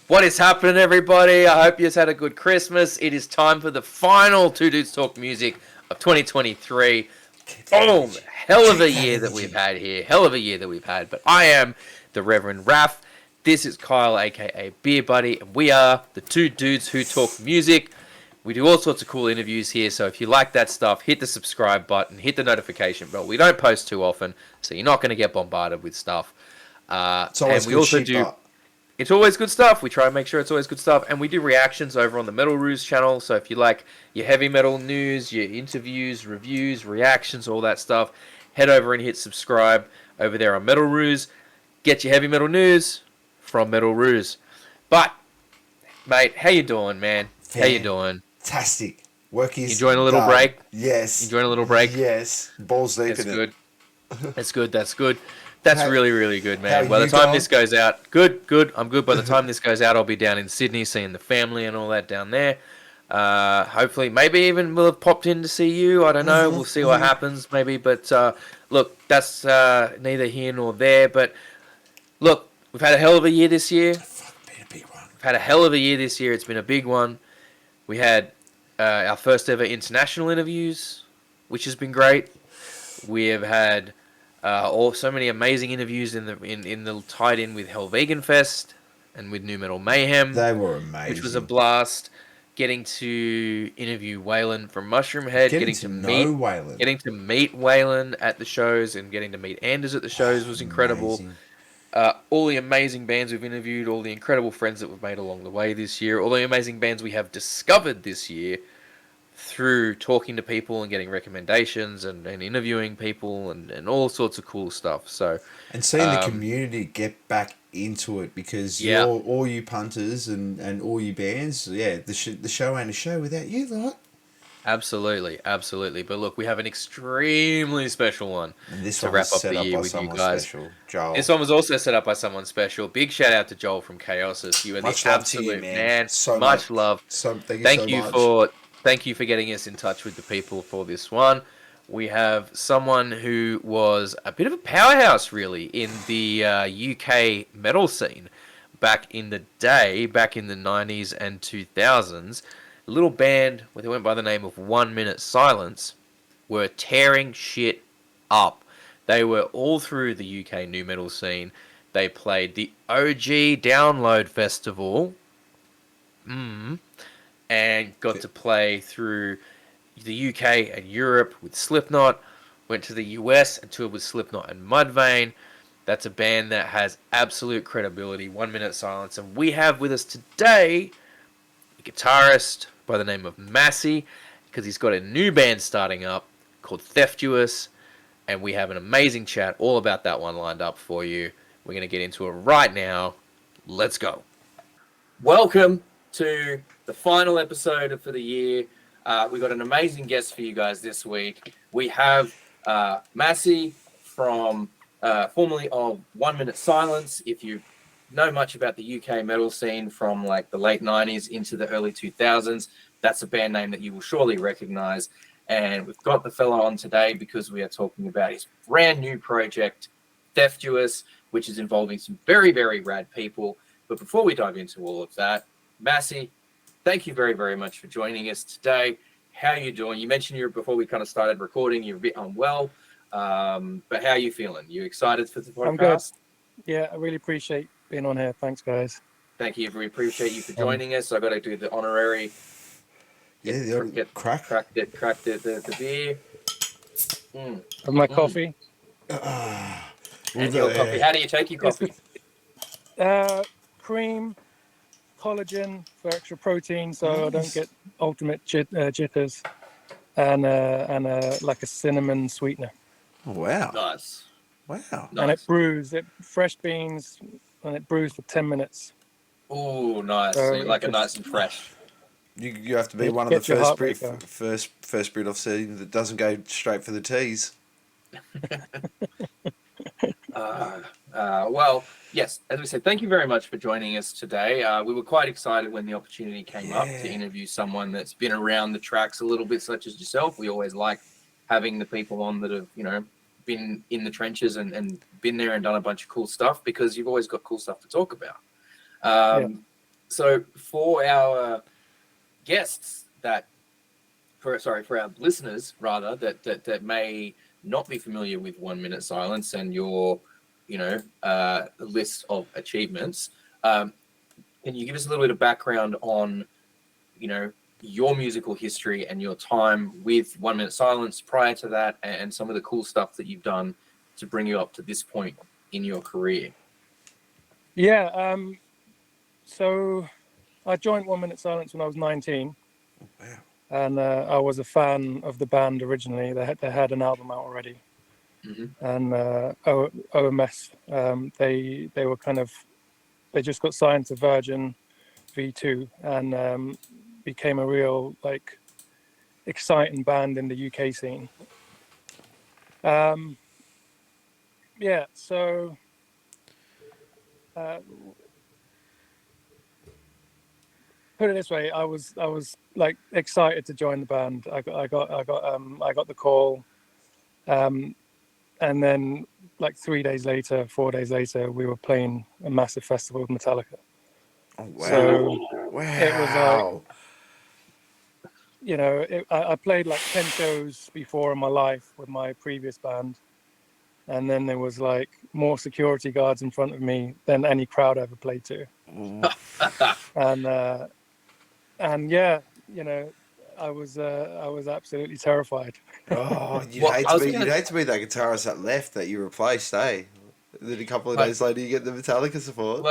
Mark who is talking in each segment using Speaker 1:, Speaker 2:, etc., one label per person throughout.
Speaker 1: What is happening, everybody? I hope you've had a good Christmas. It is time for the final Two Dudes Talk Music of 2023. Boom! Hell of a year that we've had here. Hell of a year that we've had. But I am the Reverend Raph. This is Kyle, aka Beer Buddy, and we are the Two Dudes Who Talk Music. We do all sorts of cool interviews here, so if you like that stuff, hit the subscribe button, hit the notification bell. We don't post too often, so you're not going to get bombarded with stuff.
Speaker 2: It's always
Speaker 1: and we also
Speaker 2: shit,
Speaker 1: do.
Speaker 2: but
Speaker 1: It's always good stuff. We try and make sure it's always good stuff. And we do reactions over on the Metal Ruse channel. So if you like your heavy metal news, your interviews, reviews, reactions, all that stuff, head over and hit subscribe over there on Metal Ruse. Get your heavy metal news from Metal Ruse. But, mate, how you doing, man? How you doing?
Speaker 2: Fantastic. Work is
Speaker 1: enjoying a little
Speaker 2: done.
Speaker 1: break?
Speaker 2: Yes.
Speaker 1: Enjoying a little break?
Speaker 2: Yes. Balls deep
Speaker 1: That's
Speaker 2: in
Speaker 1: good.
Speaker 2: it.
Speaker 1: That's good. That's good. That's really, really good, man.
Speaker 2: how
Speaker 1: By the
Speaker 2: you
Speaker 1: time
Speaker 2: going?
Speaker 1: this goes out, good. I'm good. By the time this goes out, I'll be down in Sydney seeing the family and all that down there. Hopefully, maybe even we'll have popped in to see you. I don't know. We'll see what happens, maybe. But look, that's neither here nor there. But look, we've had a hell of a year this year.
Speaker 2: Been a big one.
Speaker 1: We've had a hell of a year this year. It's been a big one. We had our first ever international interviews, which has been great. We have had so many amazing interviews in the tied in with Hell Vegan Fest and with New Metal Mayhem.
Speaker 2: They were amazing.
Speaker 1: Which was a blast. Getting to interview Waylon from Mushroom Head, getting to meet Waylon at the shows, and getting to meet Anders at the shows was incredible. All the amazing bands we've interviewed, all the incredible friends that we've made along the way this year, all the amazing bands we have discovered this year through talking to people and getting recommendations and interviewing people and all sorts of cool stuff. So
Speaker 2: and seeing the community get back into it, because all you punters and all you bands, the show ain't a show without you lot.
Speaker 1: Absolutely. But look, we have an extremely special one
Speaker 2: and this
Speaker 1: to
Speaker 2: one
Speaker 1: wrap
Speaker 2: was
Speaker 1: up
Speaker 2: set
Speaker 1: the
Speaker 2: up
Speaker 1: year
Speaker 2: by
Speaker 1: with you
Speaker 2: someone
Speaker 1: guys.
Speaker 2: Special, Joel.
Speaker 1: This one was also set up by someone special. Big shout out to Joel from Chaosis. You are
Speaker 2: Much
Speaker 1: the
Speaker 2: love
Speaker 1: absolute
Speaker 2: to you, man.
Speaker 1: So much love.
Speaker 2: Thank you so much.
Speaker 1: Thank you for getting us in touch with the people for this one. We have someone who was a bit of a powerhouse, really, in the UK metal scene back in the day, back in the 90s and 2000s. A little band where they went by the name of 1 Minute Silence were tearing shit up. They were all through the UK nu metal scene. They played the OG Download Festival. And got to play through the UK and Europe with Slipknot. Went to the US and toured with Slipknot and Mudvayne. That's a band that has absolute credibility. 1 Minute Silence. And we have with us today a guitarist by the name of MASSY, because he's got a new band starting up called THEFTUOUS. And we have an amazing chat all about that one lined up for you. We're going to get into it right now. Let's go. Welcome to the final episode for the year. We've got an amazing guest for you guys this week. We have MASSY from formerly of 1 Minute Silence. If you know much about the UK metal scene from like the late 90s into the early 2000s, that's a band name that you will surely recognize. And we've got the fella on today because we are talking about his brand new project, THEFTUOUS, which is involving some very, very rad people. But before we dive into all of that, MASSY, thank you very, very much for joining us today. How are you doing? You mentioned before we kind of started recording, you're a bit unwell, but how are you feeling? You excited for the podcast?
Speaker 3: I'm good. Yeah, I really appreciate being on here. Thanks, guys.
Speaker 1: Thank you. We appreciate you for joining us. I've got to do the honorary. Crack the beer.
Speaker 3: Of my coffee.
Speaker 1: And your coffee. How do you take your coffee?
Speaker 3: Cream, collagen for extra protein, so I don't get ultimate jitters, and like a cinnamon sweetener.
Speaker 2: Wow.
Speaker 1: Nice.
Speaker 2: Wow.
Speaker 3: And it brews. Fresh beans, and it brews for 10 minutes.
Speaker 1: Oh, nice. So you like it nice and fresh.
Speaker 2: You have to be one of the first breed I've seen that doesn't go straight for the teas.
Speaker 1: Well, yes, as we said, thank you very much for joining us today. We were quite excited when the opportunity came up to interview someone that's been around the tracks a little bit, such as yourself. We always like having the people on that have, been in the trenches and been there and done a bunch of cool stuff, because you've always got cool stuff to talk about. So for our guests for our listeners rather, that may not be familiar with 1 Minute Silence and your, list of achievements, can you give us a little bit of background on, your musical history and your time with 1 Minute Silence prior to that, and some of the cool stuff that you've done to bring you up to this point in your career?
Speaker 3: Yeah. So I joined 1 Minute Silence when I was 19.
Speaker 2: Oh, wow.
Speaker 3: And I was a fan of the band originally. They had an album out already.
Speaker 1: Mm-hmm.
Speaker 3: And OMS, they were they just got signed to Virgin V2 and became a real exciting band in the UK scene. Yeah, so put it this way, I was like excited to join the band. I got the call, and then like 4 days later, we were playing a massive festival with Metallica.
Speaker 2: Oh, wow.
Speaker 3: So
Speaker 2: Wow.
Speaker 3: it was like, I played like 10 shows before in my life with my previous band. And then there was like more security guards in front of me than any crowd I ever played to. And yeah, I was absolutely terrified.
Speaker 2: Oh,
Speaker 1: Well, I was
Speaker 2: you'd
Speaker 1: gonna
Speaker 2: hate to be that guitarist that left that you replaced, eh? And then a couple of days later, you get the Metallica support.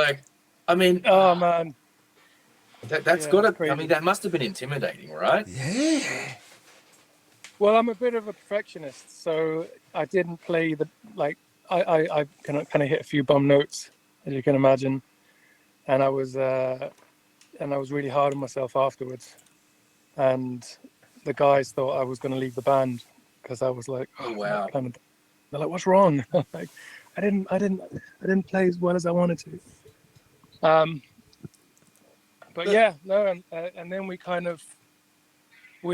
Speaker 1: I mean,
Speaker 3: Oh man,
Speaker 1: that's
Speaker 3: yeah,
Speaker 1: gotta.
Speaker 3: crazy.
Speaker 1: I mean, that must have been intimidating, right?
Speaker 2: Yeah.
Speaker 3: Well, I'm a bit of a perfectionist, so I didn't play I kind of hit a few bum notes, as you can imagine, and I was really hard on myself afterwards, and the guys thought I was going to leave the band because I was like,
Speaker 1: Oh wow.
Speaker 3: They're like, what's wrong? Like, I didn't play as well as I wanted to. But yeah, no, and then we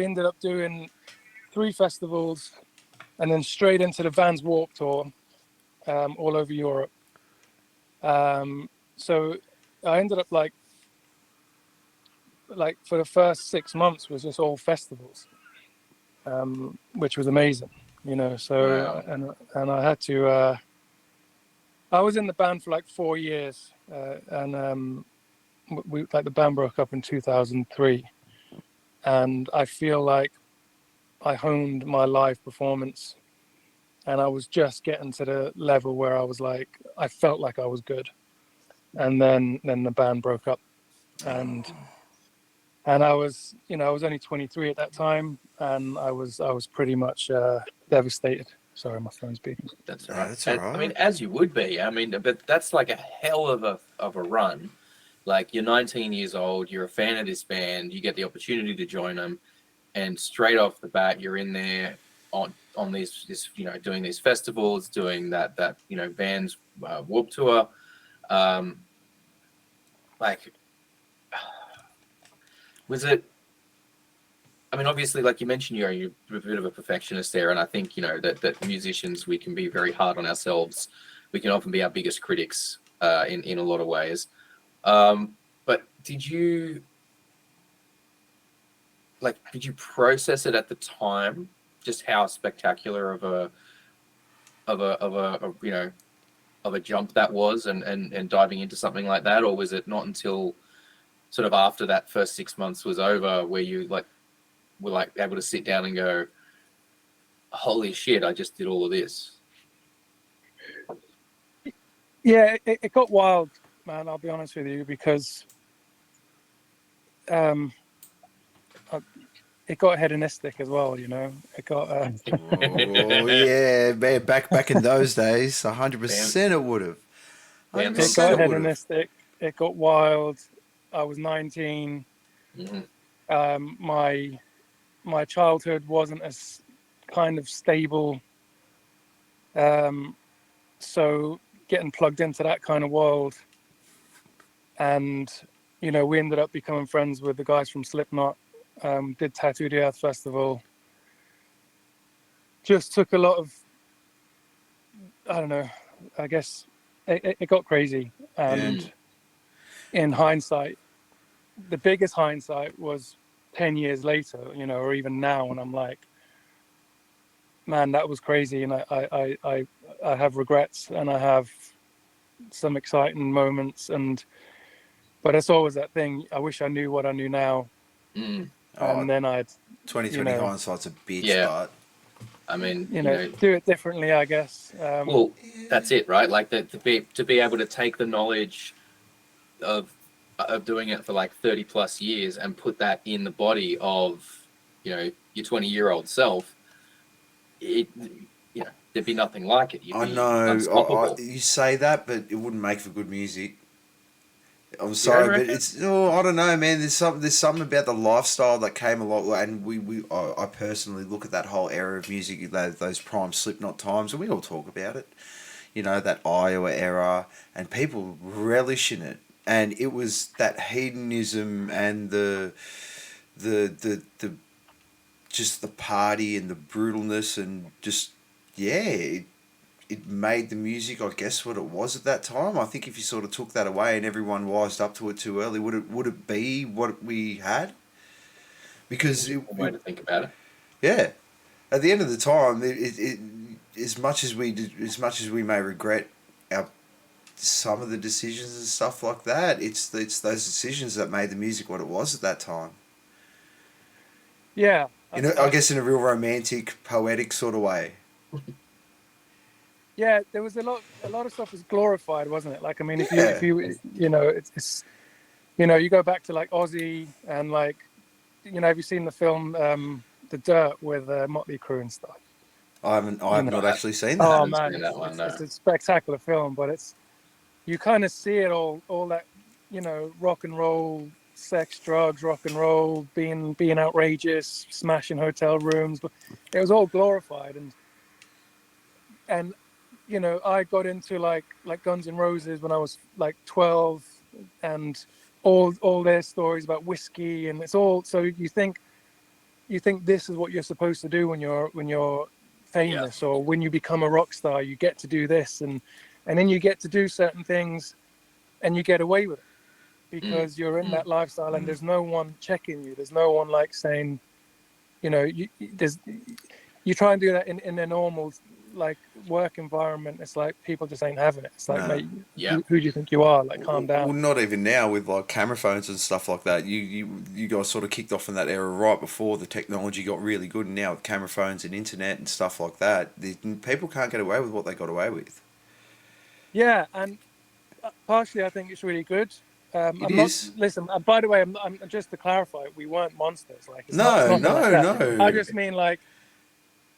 Speaker 3: ended up doing 3 festivals, and then straight into the Vans Warped Tour, all over Europe. So I ended up like for the first 6 months was just all festivals, which was amazing, So
Speaker 1: Wow.
Speaker 3: and I had to. I was in the band for like 4 years, and we the band broke up in 2003, and I feel like I honed my live performance, and I was just getting to the level where I was like, I felt like I was good, and then the band broke up, and I was, I was only 23 at that time, and I was pretty much devastated. Sorry, my phone's beeping.
Speaker 1: That's all
Speaker 2: No,
Speaker 1: right.
Speaker 2: that's all
Speaker 1: I mean,
Speaker 2: right.
Speaker 1: as you would be. I mean, but that's like a hell of a run. Like, you're 19 years old, you're a fan of this band, you get the opportunity to join them, and straight off the bat, you're in there on this doing these festivals, doing that Vans Warped Tour. Like, was it? I mean, obviously, like you mentioned, you're a bit of a perfectionist there, and I think that musicians, we can be very hard on ourselves. We can often be our biggest critics in a lot of ways. But did you process it at the time, just how spectacular of a jump that was, and diving into something like that, or was it not until sort of after that first 6 months was over where you were able to sit down and go, holy shit, I just did all of this?
Speaker 3: Yeah, it got wild, man. I'll be honest with you, because it got hedonistic as well. It got.
Speaker 2: Oh, yeah, man. Back in those days, 100% it would have.
Speaker 1: Bands
Speaker 3: It
Speaker 1: on
Speaker 2: 100%
Speaker 3: got
Speaker 2: it
Speaker 1: tour.
Speaker 2: would have.
Speaker 3: hedonistic. It got wild. I was 19.
Speaker 1: Mm-hmm.
Speaker 3: My childhood wasn't as kind of stable. So getting plugged into that kind of world, and we ended up becoming friends with the guys from Slipknot. Did Tattoo the Earth Festival. Just took a lot of, I don't know, I guess it got crazy. And
Speaker 2: Yeah.
Speaker 3: in hindsight, the biggest hindsight was 10 years later, you know, or even now, and I'm like, man, that was crazy. And I have regrets, and I have some exciting moments, but it's always that thing. I wish I knew what I knew now, and then I'd
Speaker 2: 2020 hindsight's a bitch,
Speaker 1: Yeah.
Speaker 2: but
Speaker 1: I mean,
Speaker 3: do it differently, I guess.
Speaker 1: Well, that's it, right? Like to be able to take the knowledge of doing it for like 30 plus years and put that in the body of, your 20-year-old self, there'd be nothing like it. You'd
Speaker 2: I
Speaker 1: be
Speaker 2: know
Speaker 1: unstoppable.
Speaker 2: you say that, but it wouldn't make for good music. I'm
Speaker 1: You
Speaker 2: sorry,
Speaker 1: don't
Speaker 2: but
Speaker 1: reckon?
Speaker 2: it's I don't know, man. There's something about the lifestyle that came along, and I personally look at that whole era of music, those prime Slipknot times, and we all talk about it. You know, that Iowa era, and people relish in it, and it was that hedonism and the just the party and the brutalness and just yeah. It made the music, I guess, what it was at that time. I think if you sort of took that away and everyone wised up to it too early, would it be what we had? Because
Speaker 1: One way to think about it.
Speaker 2: yeah, at the end of the time, as much as as much as we may regret our some of the decisions and stuff like that, it's those decisions that made the music what it was at that time.
Speaker 3: Yeah,
Speaker 2: I guess in a real romantic, poetic sort of way.
Speaker 3: yeah. There was a lot of stuff was glorified, wasn't it? Like, I mean, if
Speaker 2: Yeah.
Speaker 3: you it's you go back to like Ozzy and like, have you seen the film The Dirt with Motley Crue and stuff?
Speaker 2: I have not actually seen that.
Speaker 3: Oh man,
Speaker 1: that one,
Speaker 3: it's a spectacular film, but you kind of see it all that rock and roll, sex, drugs, rock and roll, being outrageous, smashing hotel rooms, but it was all glorified. And I got into like Guns N' Roses when I was like 12, and all their stories about whiskey, and it's all, so you think this is what you're supposed to do when you're famous, or when you become a rock star, you get to do this, and then you get to do certain things and you get away with it because you're in that lifestyle, and there's no one checking you, there's no one like saying, you try and do that in a normal like work environment. It's like people just ain't having it. It's like, mate, who do you think you are? Like, calm down.
Speaker 2: Well, not even now with like camera phones and stuff like that. You guys sort of kicked off in that era right before the technology got really good, and now with camera phones and internet and stuff like that, people can't get away with what they got away with.
Speaker 3: Yeah, and partially I think it's really good.
Speaker 2: It is.
Speaker 3: Listen, by the way, I'm just to clarify, we weren't monsters. Like, it's
Speaker 2: No,
Speaker 3: nothing like that.
Speaker 2: no.
Speaker 3: I just mean like,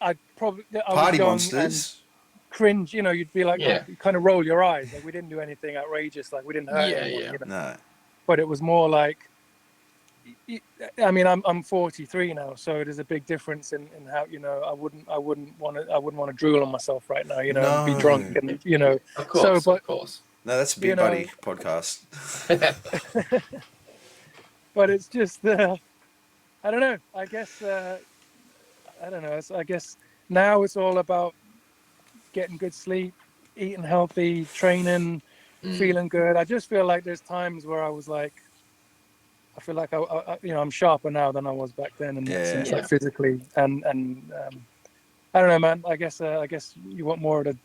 Speaker 3: I
Speaker 2: Party
Speaker 3: would go
Speaker 2: monsters.
Speaker 3: and cringe. You'd be like, you kind of roll your eyes. Like, we didn't do anything outrageous. Like, we didn't hurt anyone.
Speaker 2: No.
Speaker 3: But it was more like, I mean, I'm 43 now, so there's a big difference in how I wouldn't want to drool on myself right now.
Speaker 2: No.
Speaker 3: Be drunk and
Speaker 1: Of course, of course.
Speaker 2: No, that's a Big Buddy podcast.
Speaker 3: But it's just, I don't know. I guess I don't know. I guess now it's all about getting good sleep, eating healthy, training, feeling good. I just feel like there's times where I was like, I feel like I'm sharper now than I was back then, and sense, like physically, and I don't know, man. I guess you want more of the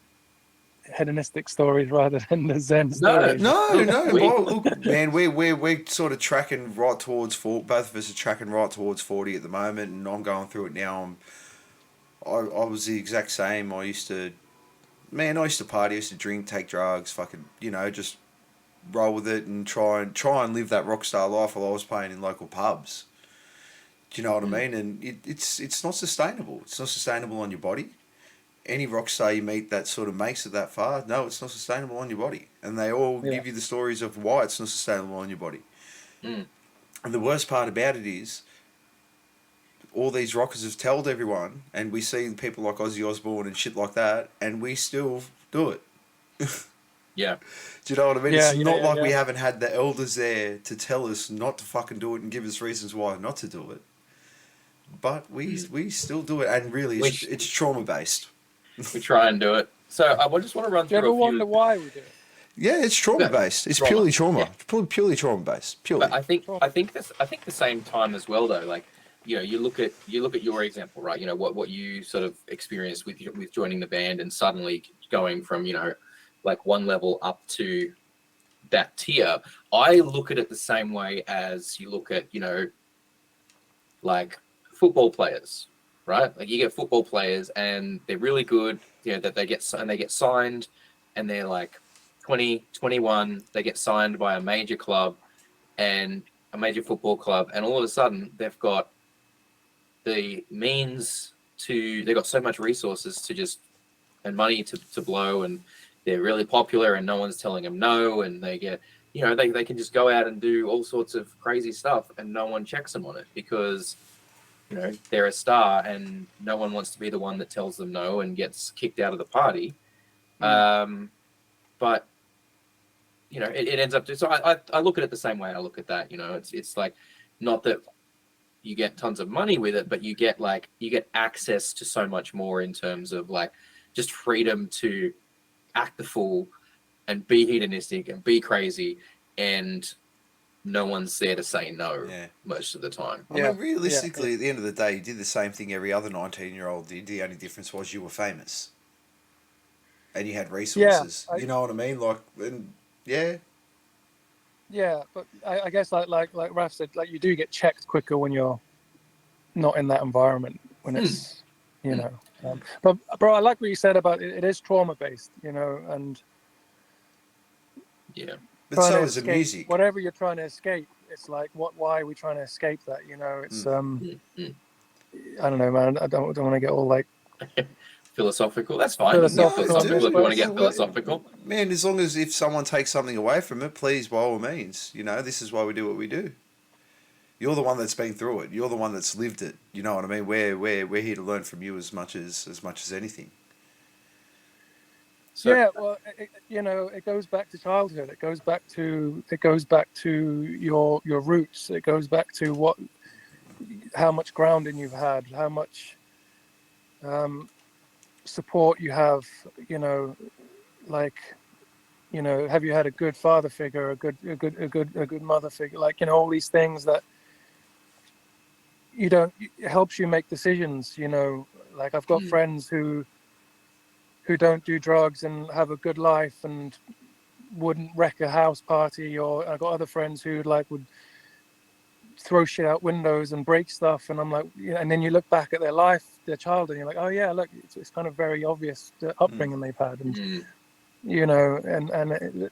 Speaker 3: hedonistic stories rather than the Zen stories.
Speaker 2: No. Well, look, man, we're sort of tracking right towards both of us are tracking right towards 40 at the moment, and I'm going through it now. I was the exact same. I used to party, I used to drink, take drugs, fucking, just roll with it and try and live that rock star life while I was playing in local pubs. Do you know what I mean? And it's not sustainable. It's not sustainable on your body. Any rock star you meet that sort of makes it that far, no, it's not sustainable on your body. And they all give you the stories of why it's not sustainable on your body. And the worst part about it is, all these rockers have told everyone, and we see people like Ozzy Osbourne and shit like that, and we still do it.
Speaker 1: Yeah.
Speaker 2: Do you know what I mean? It's not like we haven't had the elders there to tell us not to fucking do it and give us reasons why not to do it. But we still do it, and really it's trauma based.
Speaker 1: We try and do it. So I just want to run through.
Speaker 3: Do you ever wonder why we do it?
Speaker 2: Yeah, it's trauma based. It's purely trauma.
Speaker 4: Yeah.
Speaker 2: Purely trauma based. Purely.
Speaker 4: But I think the same time as well though, like, you know, you look at your example, right? You know, what you sort of experienced with joining the band and suddenly going from, you know, like one level up to that tier. I look at it the same way as you look at, you know, like football players, right? Like you get football players and they're really good, you know, that they get signed and they're like 20, 21, they get signed by a major club and a major football club, and all of a sudden they've got the means to, they've got so much resources to just, and money to blow, and they're really popular and no one's telling them no, and they get, you know, they can just go out and do all sorts of crazy stuff and no one checks them on it because, you know, they're a star and no one wants to be the one that tells them no and gets kicked out of the party. But you know, it ends up. So I look at it the same way I look at that. You know, it's like, not that you get tons of money with it, but you get access to so much more in terms of like just freedom to act the fool and be hedonistic and be crazy, and no one's there to say no most of the time.
Speaker 2: I mean, realistically, at the end of the day, you did the same thing every other 19-year-old did. The only difference was you were famous and you had resources. You know what I mean? Like, and
Speaker 3: yeah, but I guess like Raph said, like you do get checked quicker when you're not in that environment, when it's you know. But bro, I like what you said about it is trauma based, you know, and
Speaker 2: but so is the music.
Speaker 3: Whatever you're trying to escape, it's like, why are we trying to escape that? You know, it's I don't know, man. I don't want to get all like
Speaker 4: philosophical. That's fine. Philosophical if you want to get philosophical.
Speaker 2: Man, as long as if someone takes something away from it, please, by all means. You know, this is why we do what we do. You're the one that's been through it. You're the one that's lived it. You know what I mean? We're here to learn from you as much as anything.
Speaker 3: So, yeah, well, you know, it goes back to childhood. It goes back to your roots. It goes back to how much grounding you've had, how much support you have. You know, like, you know, have you had a good father figure, a good mother figure? Like, you know, all these things that it helps you make decisions. You know, like I've got friends who don't do drugs and have a good life and wouldn't wreck a house party, or I got other friends who like would throw shit out windows and break stuff, and I'm like, you know, and then you look back at their life, their childhood, and you're like, oh yeah, look, it's kind of very obvious the upbringing they've had, and you know, and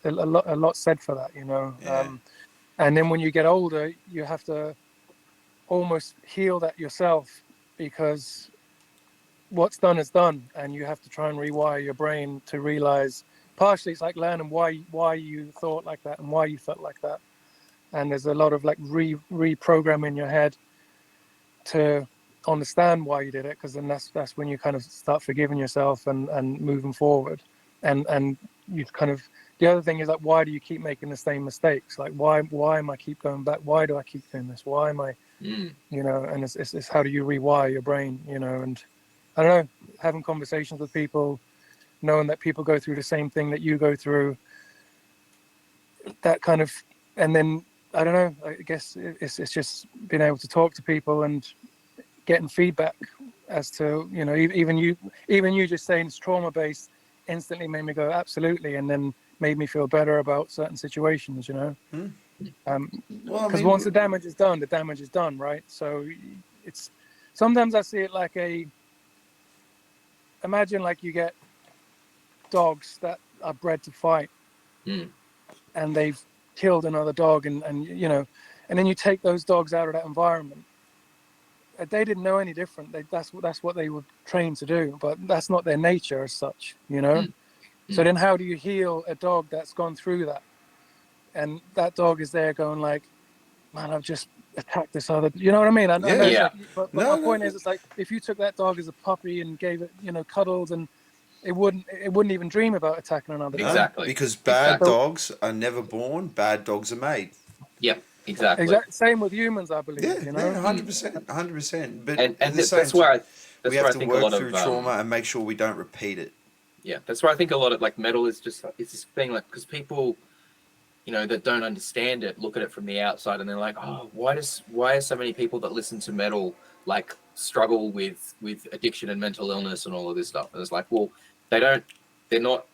Speaker 3: a lot said for that, you know. And then when you get older, you have to almost heal that yourself, because what's done is done, and you have to try and rewire your brain to realize, partially it's like learning why you thought like that and why you felt like that, and there's a lot of like reprogramming your head to understand why you did it, because then that's when you kind of start forgiving yourself and moving forward, and you kind of, the other thing is like, why do you keep making the same mistakes? Like why am I keep going back? Why do I keep doing this? Why am I you know? And it's how do you rewire your brain, you know? And I don't know, having conversations with people, knowing that people go through the same thing that you go through, that kind of, and then, I don't know, I guess it's just being able to talk to people and getting feedback as to, you know, even you just saying it's trauma-based instantly made me go, absolutely, and then made me feel better about certain situations, you know? Because once the damage is done, right? So it's, sometimes I see it like imagine like you get dogs that are bred to fight and they've killed another dog, and you know, and then you take those dogs out of that environment. They didn't know any different. That's what they were trained to do, but that's not their nature as such, you know? So then how do you heal a dog that's gone through that? And that dog is there going like, man, I've just attacked this other, you know what I mean? I know like, but my point is, it's like, if you took that dog as a puppy and gave it, you know, cuddles, and it wouldn't even dream about attacking another dog.
Speaker 4: Exactly.
Speaker 2: Because bad dogs are never born, bad dogs are made.
Speaker 4: Yep, exactly.
Speaker 3: Same with humans, I believe.
Speaker 2: Yeah,
Speaker 3: you know,
Speaker 2: 100%. But
Speaker 4: and that's where I
Speaker 2: we have to
Speaker 4: think
Speaker 2: work
Speaker 4: a lot
Speaker 2: through
Speaker 4: of
Speaker 2: trauma and make sure we don't repeat it.
Speaker 4: Yeah, that's why I think a lot of like metal is just it's this thing like because people, you know, that don't understand it look at it from the outside and they're like, oh, why are so many people that listen to metal like struggle with addiction and mental illness and all of this stuff? And it's like, well, they're not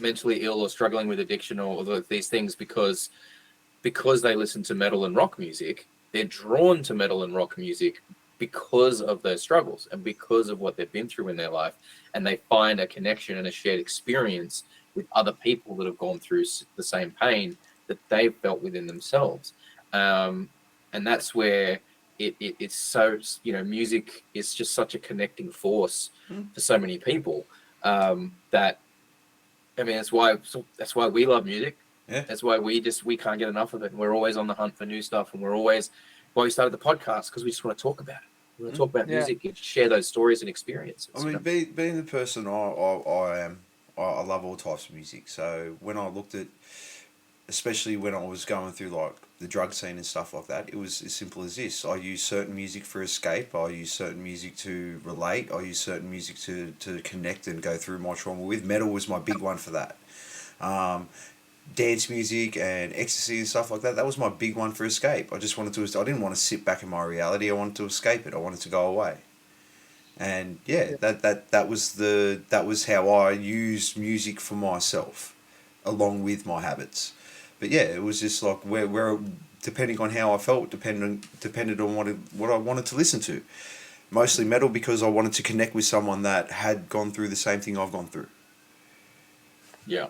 Speaker 4: mentally ill or struggling with addiction or these things because they listen to metal and rock music. They're drawn to metal and rock music because of their struggles and because of what they've been through in their life, and they find a connection and a shared experience with other people that have gone through the same pain that they've felt within themselves. And that's where it's so, you know, music is just such a connecting force for so many people, that, I mean, that's why we love music.
Speaker 2: Yeah.
Speaker 4: That's why we can't get enough of it. And we're always on the hunt for new stuff, and we're always why we started the podcast, because we just want to talk about it. We want to talk about music and share those stories and experiences.
Speaker 2: I mean, being the person I am, I love all types of music. So when I looked at, especially when I was going through like the drug scene and stuff like that, it was as simple as this. I use certain music for escape. I use certain music to relate. I use certain music to connect and go through my trauma with. Metal was my big one for that. Dance music and ecstasy and stuff like that, that was my big one for escape. I didn't want to sit back in my reality. I wanted to escape it. I wanted to go away. And that was how I used music for myself, along with my habits. But yeah, it was just like where depending on how I felt, depended on what I wanted to listen to. Mostly metal because I wanted to connect with someone that had gone through the same thing I've gone through.
Speaker 4: Yeah.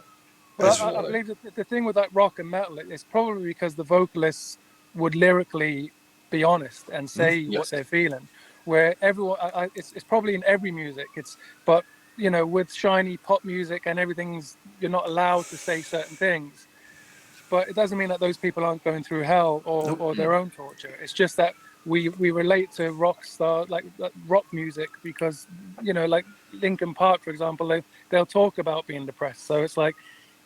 Speaker 3: Well, I believe that the thing with like rock and metal is probably because the vocalists would lyrically be honest and say what they're feeling. Where everyone, it's probably in every music. But you know, with shiny pop music and everything's, you're not allowed to say certain things. But it doesn't mean that those people aren't going through hell or their own torture. It's just that we relate to rock music because, you know, like Linkin Park, for example, they'll talk about being depressed. So it's like,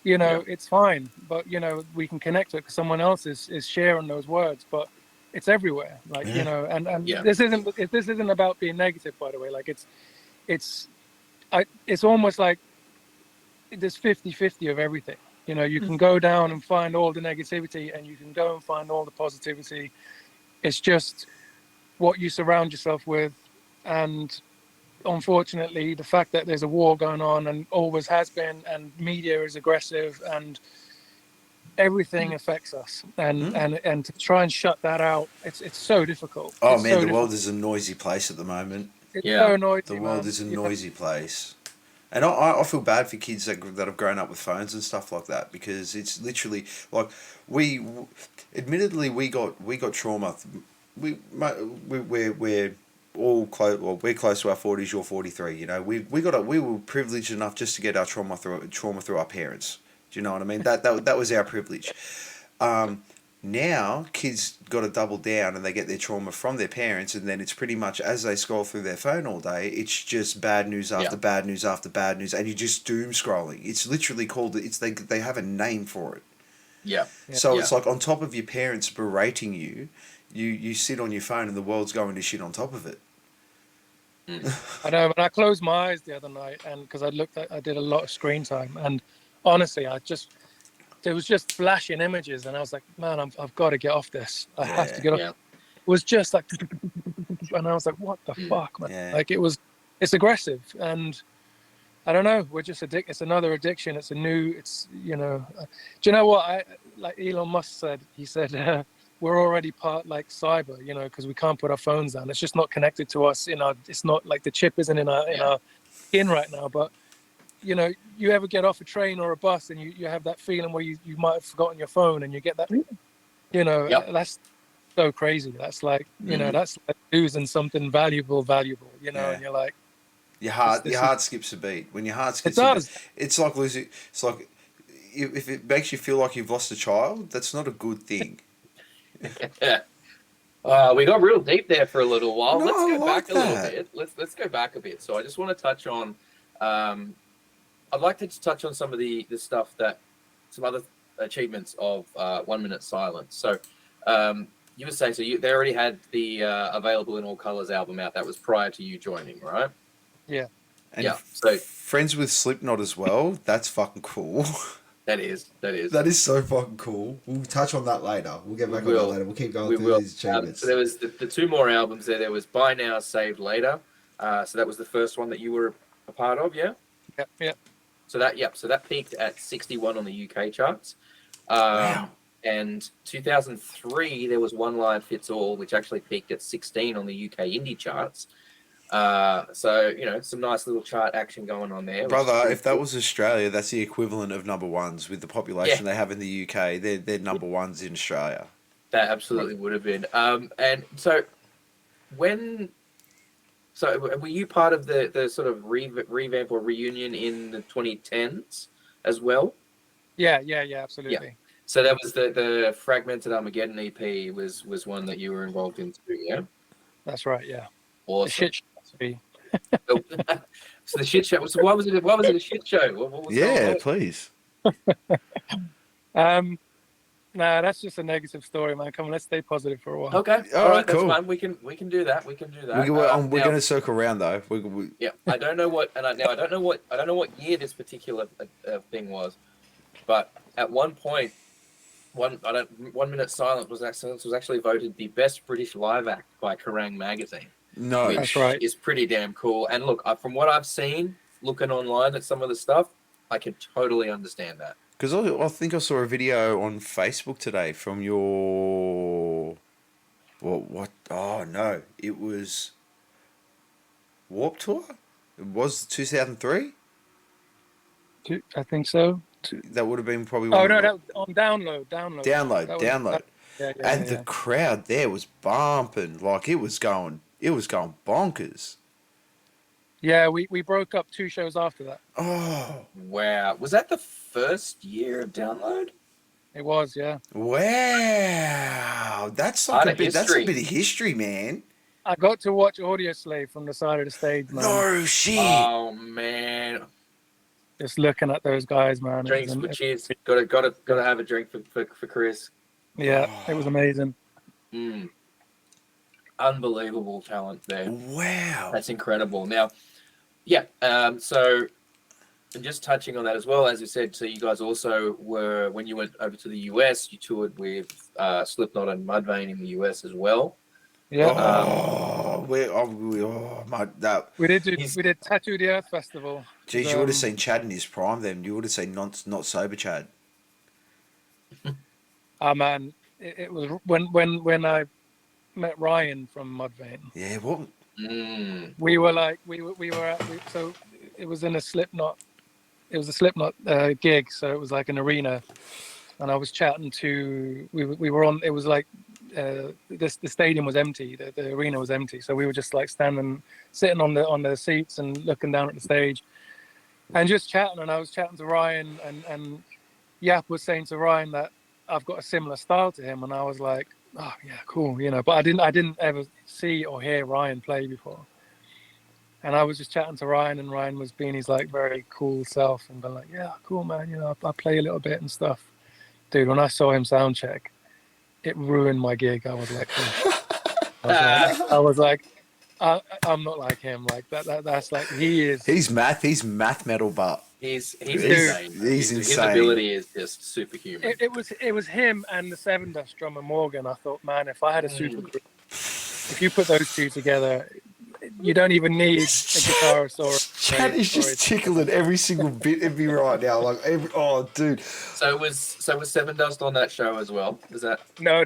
Speaker 3: you know, it's fine, but you know, we can connect to it because someone else is sharing those words. But it's everywhere, like you know, and this isn't about being negative, by the way. Like it's almost like there's 50-50 of everything. You know, you can go down and find all the negativity, and you can go and find all the positivity. It's just what you surround yourself with, and unfortunately, the fact that there's a war going on and always has been, and media is aggressive, and everything affects us, and to try and shut that out, it's so difficult.
Speaker 2: Oh man, the world is a noisy place at the moment.
Speaker 3: It's so noisy.
Speaker 2: The world is a noisy place. And I feel bad for kids that have grown up with phones and stuff like that, because it's literally like admittedly we got trauma. We're all close. Well, we're close to our 40s. You're 43. You know, we were privileged enough just to get our trauma through our parents. Do you know what I mean? That was our privilege. Now kids got to double down and they get their trauma from their parents, and then it's pretty much as they scroll through their phone all day, it's just bad news after bad news after bad news, and you're just doom scrolling. It's literally called they have a name for it.
Speaker 4: Yeah.
Speaker 2: So it's like on top of your parents berating you, you sit on your phone and the world's going to shit on top of it.
Speaker 3: I know. When I closed my eyes the other night, and because I did a lot of screen time, and honestly, there was just flashing images, and I was like, man, I've got to get off this. I have to get off.
Speaker 4: Yeah.
Speaker 3: It was just like, and I was like, what the fuck, man?
Speaker 2: Yeah.
Speaker 3: Like it's aggressive, and I don't know. We're just addicted. It's another addiction. It's you know. Do you know what? Like Elon Musk said. He said we're already part like cyber, you know, because we can't put our phones down. It's just not connected to us. It's not like the chip isn't in our skin right now, but. You know, you ever get off a train or a bus and you have that feeling where you might have forgotten your phone, and you get that, you know, that's so crazy. That's like, you know, that's like losing something valuable, you know, and you're like,
Speaker 2: your heart skips a beat. When your heart skips a beat, it's like losing. It's like if it makes you feel like you've lost a child, that's not a good thing.
Speaker 4: We got real deep there for a little while.
Speaker 2: No,
Speaker 4: Let's go
Speaker 2: like
Speaker 4: back a little bit. Let's go back a bit. So I just want to touch on. I'd like to just touch on some of the stuff some other achievements of 1 Minute Silence. So you were saying, they already had the Available in All Colors album out. That was prior to you joining, right?
Speaker 3: Yeah.
Speaker 2: And
Speaker 4: Yeah, so
Speaker 2: friends with Slipknot as well. That's fucking cool.
Speaker 4: that is.
Speaker 2: That is so fucking cool. We'll touch on that later. We'll get
Speaker 4: We
Speaker 2: back on that
Speaker 4: will.
Speaker 2: later. We'll keep going
Speaker 4: We
Speaker 2: through
Speaker 4: will.
Speaker 2: these achievements.
Speaker 4: So there was the two more albums there. There was Buy Now, Save Later. So that was the first one that you were a part of, yeah?
Speaker 3: Yep.
Speaker 4: So that peaked at 61 on the UK charts.
Speaker 2: Wow.
Speaker 4: And 2003, there was One Live Fits All, which actually peaked at 16 on the UK indie charts. So, you know, some nice little chart action going on there.
Speaker 2: Brother, if that was Australia, that's the equivalent of number ones with the population they have in the UK. They're number ones in Australia.
Speaker 4: That absolutely would have been. And so were you part of the sort of revamp or reunion in the 2010s as well?
Speaker 3: Yeah, absolutely.
Speaker 4: So that was the Fragmented Armageddon EP was one that you were involved in too, yeah?
Speaker 3: That's right, yeah.
Speaker 4: Awesome.
Speaker 3: The shit show to be.
Speaker 4: So the shit show. So why was it a shit show? What was going on?
Speaker 2: Please.
Speaker 3: Nah, that's just a negative story, man. Come on, let's stay positive for a while.
Speaker 4: Okay.
Speaker 2: All right,
Speaker 4: that's
Speaker 2: cool.
Speaker 4: fine. We can do that. We can do that.
Speaker 2: We're going to circle around though.
Speaker 4: Yeah, I don't know what, I don't know what year this particular thing was, but at one point, 1 minute silence was actually voted the best British live act by Kerrang magazine.
Speaker 2: No,
Speaker 4: which
Speaker 3: That's right.
Speaker 4: is pretty damn cool. And look, from what I've seen, looking online at some of the stuff, I can totally understand that.
Speaker 2: because I think I saw a video on Facebook today from your what? Oh no, it was Warped Tour. It was 2003.
Speaker 3: I think so.
Speaker 2: That would have been probably.
Speaker 3: Oh no, that on download.
Speaker 2: Download.
Speaker 3: Yeah,
Speaker 2: And the crowd there was bumping like it was going bonkers.
Speaker 3: Yeah, we broke up 2 shows after that.
Speaker 2: Oh
Speaker 4: Wow. Was that the first year of Download?
Speaker 3: It was, yeah.
Speaker 2: wow, that's like a bit. That's a bit of history, man.
Speaker 3: I got to watch Audio Slave from the side of the stage, man.
Speaker 2: No shit.
Speaker 4: Oh man.
Speaker 3: Just looking at those guys, man.
Speaker 4: Drinks for cheers. Gotta have a drink for Chris.
Speaker 3: Yeah, it was amazing.
Speaker 4: Unbelievable talent there.
Speaker 2: Wow.
Speaker 4: That's incredible. Now, yeah, so and just touching on that as well, as you said, so you guys also were, when you went over to the US, you toured with Slipknot and Mudvayne in the US as well.
Speaker 3: Yeah. We did Tattoo the Earth Festival.
Speaker 2: Geez, you would have seen Chad in his prime then. You would have seen not sober Chad.
Speaker 3: Oh man, it was when I met Ryan from Mudvayne.
Speaker 2: Yeah, what?
Speaker 3: We were like so it was in a Slipknot. It was a Slipknot gig, so it was like an arena, and I was chatting to. We were on. It was like the stadium was empty. The arena was empty, so we were just like sitting on the seats and looking down at the stage, and just chatting. And I was chatting to Ryan, and Yap was saying to Ryan that I've got a similar style to him, and I was like, oh yeah, cool, you know. But I didn't ever see or hear Ryan play before. And I was just chatting to Ryan, and Ryan was being his like very cool self, and been like, yeah, cool, man, you know, I play a little bit and stuff. Dude, when I saw him sound check, it ruined my gig. I was like, I'm not like him. Like that's like he is.
Speaker 2: He's math metal, but
Speaker 4: he's insane.
Speaker 2: He's insane.
Speaker 4: His ability is just superhuman.
Speaker 3: It was him and the Seven Dust drummer Morgan. I thought, man, if I had a super group, if you put those two together, you don't even need a guitarist or.
Speaker 2: Chad is just tickling every single bit of me right now. Like oh, dude.
Speaker 4: So was Seven Dust on that show as well? Was that?
Speaker 3: No.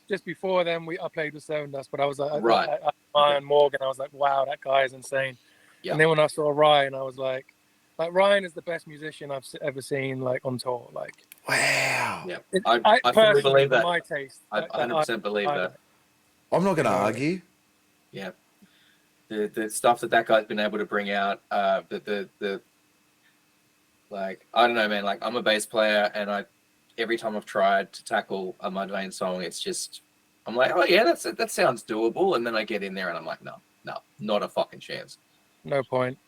Speaker 3: Just before then, I played with Seven Dust, but I was like, Ryan Morgan. I was like, wow, that guy is insane. Yeah. And then when I saw Ryan, I was like Ryan is the best musician I've ever seen like on tour. Like,
Speaker 2: wow.
Speaker 4: Yeah, I fully believe that.
Speaker 3: My taste.
Speaker 4: I 100% believe that.
Speaker 2: I'm not going to argue.
Speaker 4: Yeah. The stuff that guy's been able to bring out, the like, I don't know, man. Like, I'm a bass player, and every time I've tried to tackle a Mudvayne song, it's just, I'm like, oh yeah, that sounds doable, and then I get in there and I'm like, no, not a fucking chance.
Speaker 3: No point.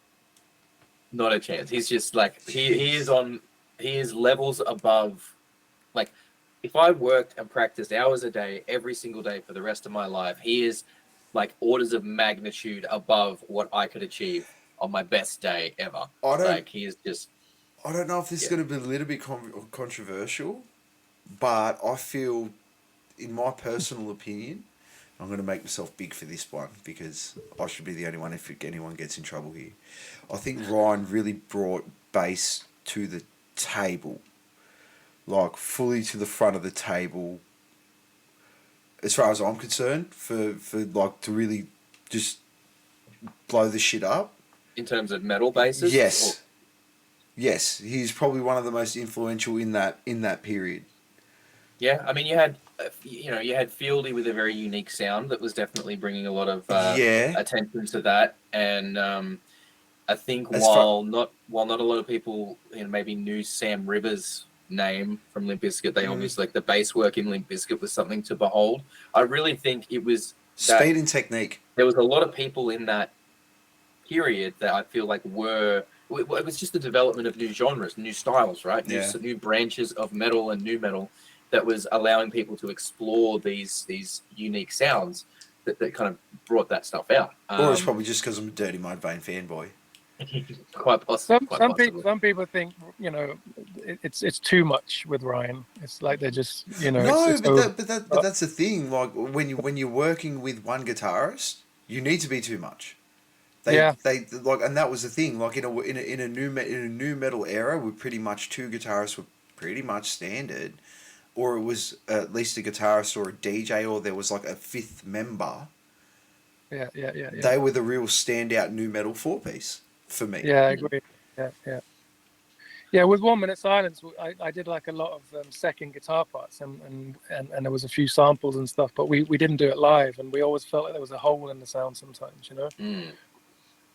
Speaker 4: Not a chance. He's just like he is levels above. Like, if I worked and practiced hours a day every single day for the rest of my life, he is like orders of magnitude above what I could achieve on my best day ever.
Speaker 2: I don't,
Speaker 4: Like he is just.
Speaker 2: I don't know if this is going to be a little bit controversial, but I feel, in my personal opinion, I'm going to make myself big for this one because I should be the only one if anyone gets in trouble here. I think Ryan really brought bass to the table, like fully to the front of the table. As far as I'm concerned, for like to really just blow the shit up.
Speaker 4: In terms of metal basses?
Speaker 2: Yes. Yes, he's probably one of the most influential in that period.
Speaker 4: Yeah, I mean, you had Fieldy with a very unique sound that was definitely bringing a lot of attention to that, and I think while not a lot of people maybe knew Sam Rivers' name from Limp Bizkit, they obviously like the bass work in Limp Bizkit was something to behold. I really think it was
Speaker 2: speed and technique.
Speaker 4: There was a lot of people in that period that I feel like it was just the development of new genres, new styles, right? New branches of metal and new metal that was allowing people to explore these unique sounds that kind of brought that stuff out.
Speaker 2: Or it's probably just because I'm a Dirty Mudvayne fanboy.
Speaker 4: Quite possible.
Speaker 3: Some people think it's too much with Ryan. It's like they're just
Speaker 2: No, but that's the thing. Like when you're working with one guitarist, you need to be too much. They like, and that was the thing. Like in a new metal era, where pretty much two guitarists were pretty much standard, or it was at least a guitarist or a DJ, or there was like a fifth member.
Speaker 3: Yeah.
Speaker 2: They were the real standout new metal 4-piece for me.
Speaker 3: Yeah, I agree. Yeah. With 1 Minute Silence, I did like a lot of second guitar parts, and there was a few samples and stuff, but we didn't do it live, and we always felt like there was a hole in the sound sometimes,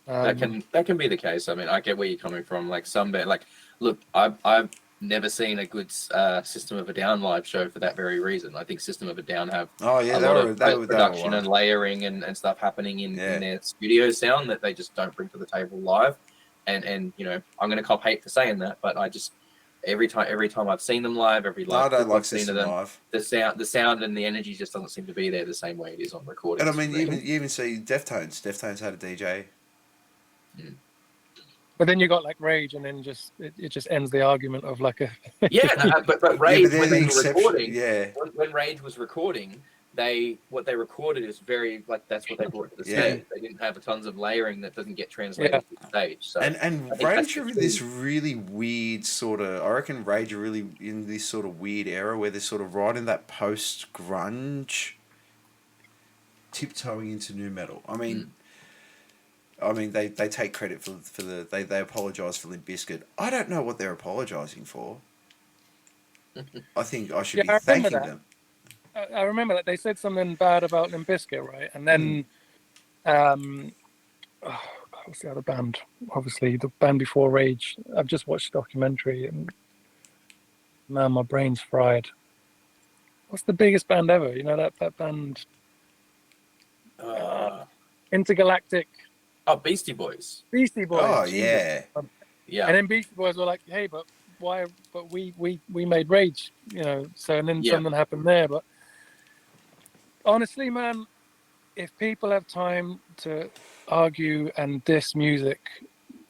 Speaker 4: That can be the case. I mean, I get where you're coming from. Like some band, like look, I've never seen a good System of a Down live show for that very reason. I think System of a Down have a lot of production and layering and stuff happening in their studio sound that they just don't bring to the table live. And I'm going to cop hate for saying that, but I just every time I've seen them live, I don't like seeing them live. The sound and the energy just doesn't seem to be there the same way it is on recording.
Speaker 2: And I mean, you even see Deftones. Deftones had a DJ.
Speaker 3: But then you got like Rage, and then it just ends the argument of like a
Speaker 4: but Rage when they were recording, when Rage was recording, what they recorded is very like that's what they brought to the stage. They didn't have tons of layering that doesn't get translated to the stage. So
Speaker 2: and Rage are in this really weird sort of. I reckon Rage are really in this sort of weird era where they're sort of right in that post grunge, tiptoeing into new metal. I mean, they take credit for they apologise for Limp Bizkit. I don't know what they're apologising for. I think I should be thanking them.
Speaker 3: I remember that they said something bad about Limp Bizkit, right? And then, what's the other band? Obviously, the band before Rage. I've just watched a documentary, and man, my brain's fried. What's the biggest band ever? That band, Intergalactic.
Speaker 4: Oh, Beastie Boys.
Speaker 3: Beastie Boys.
Speaker 2: Oh, yeah.
Speaker 4: Yeah.
Speaker 3: And then Beastie Boys were like, hey, but why? But we made Rage, So and then something happened there. But honestly, man, if people have time to argue and diss music,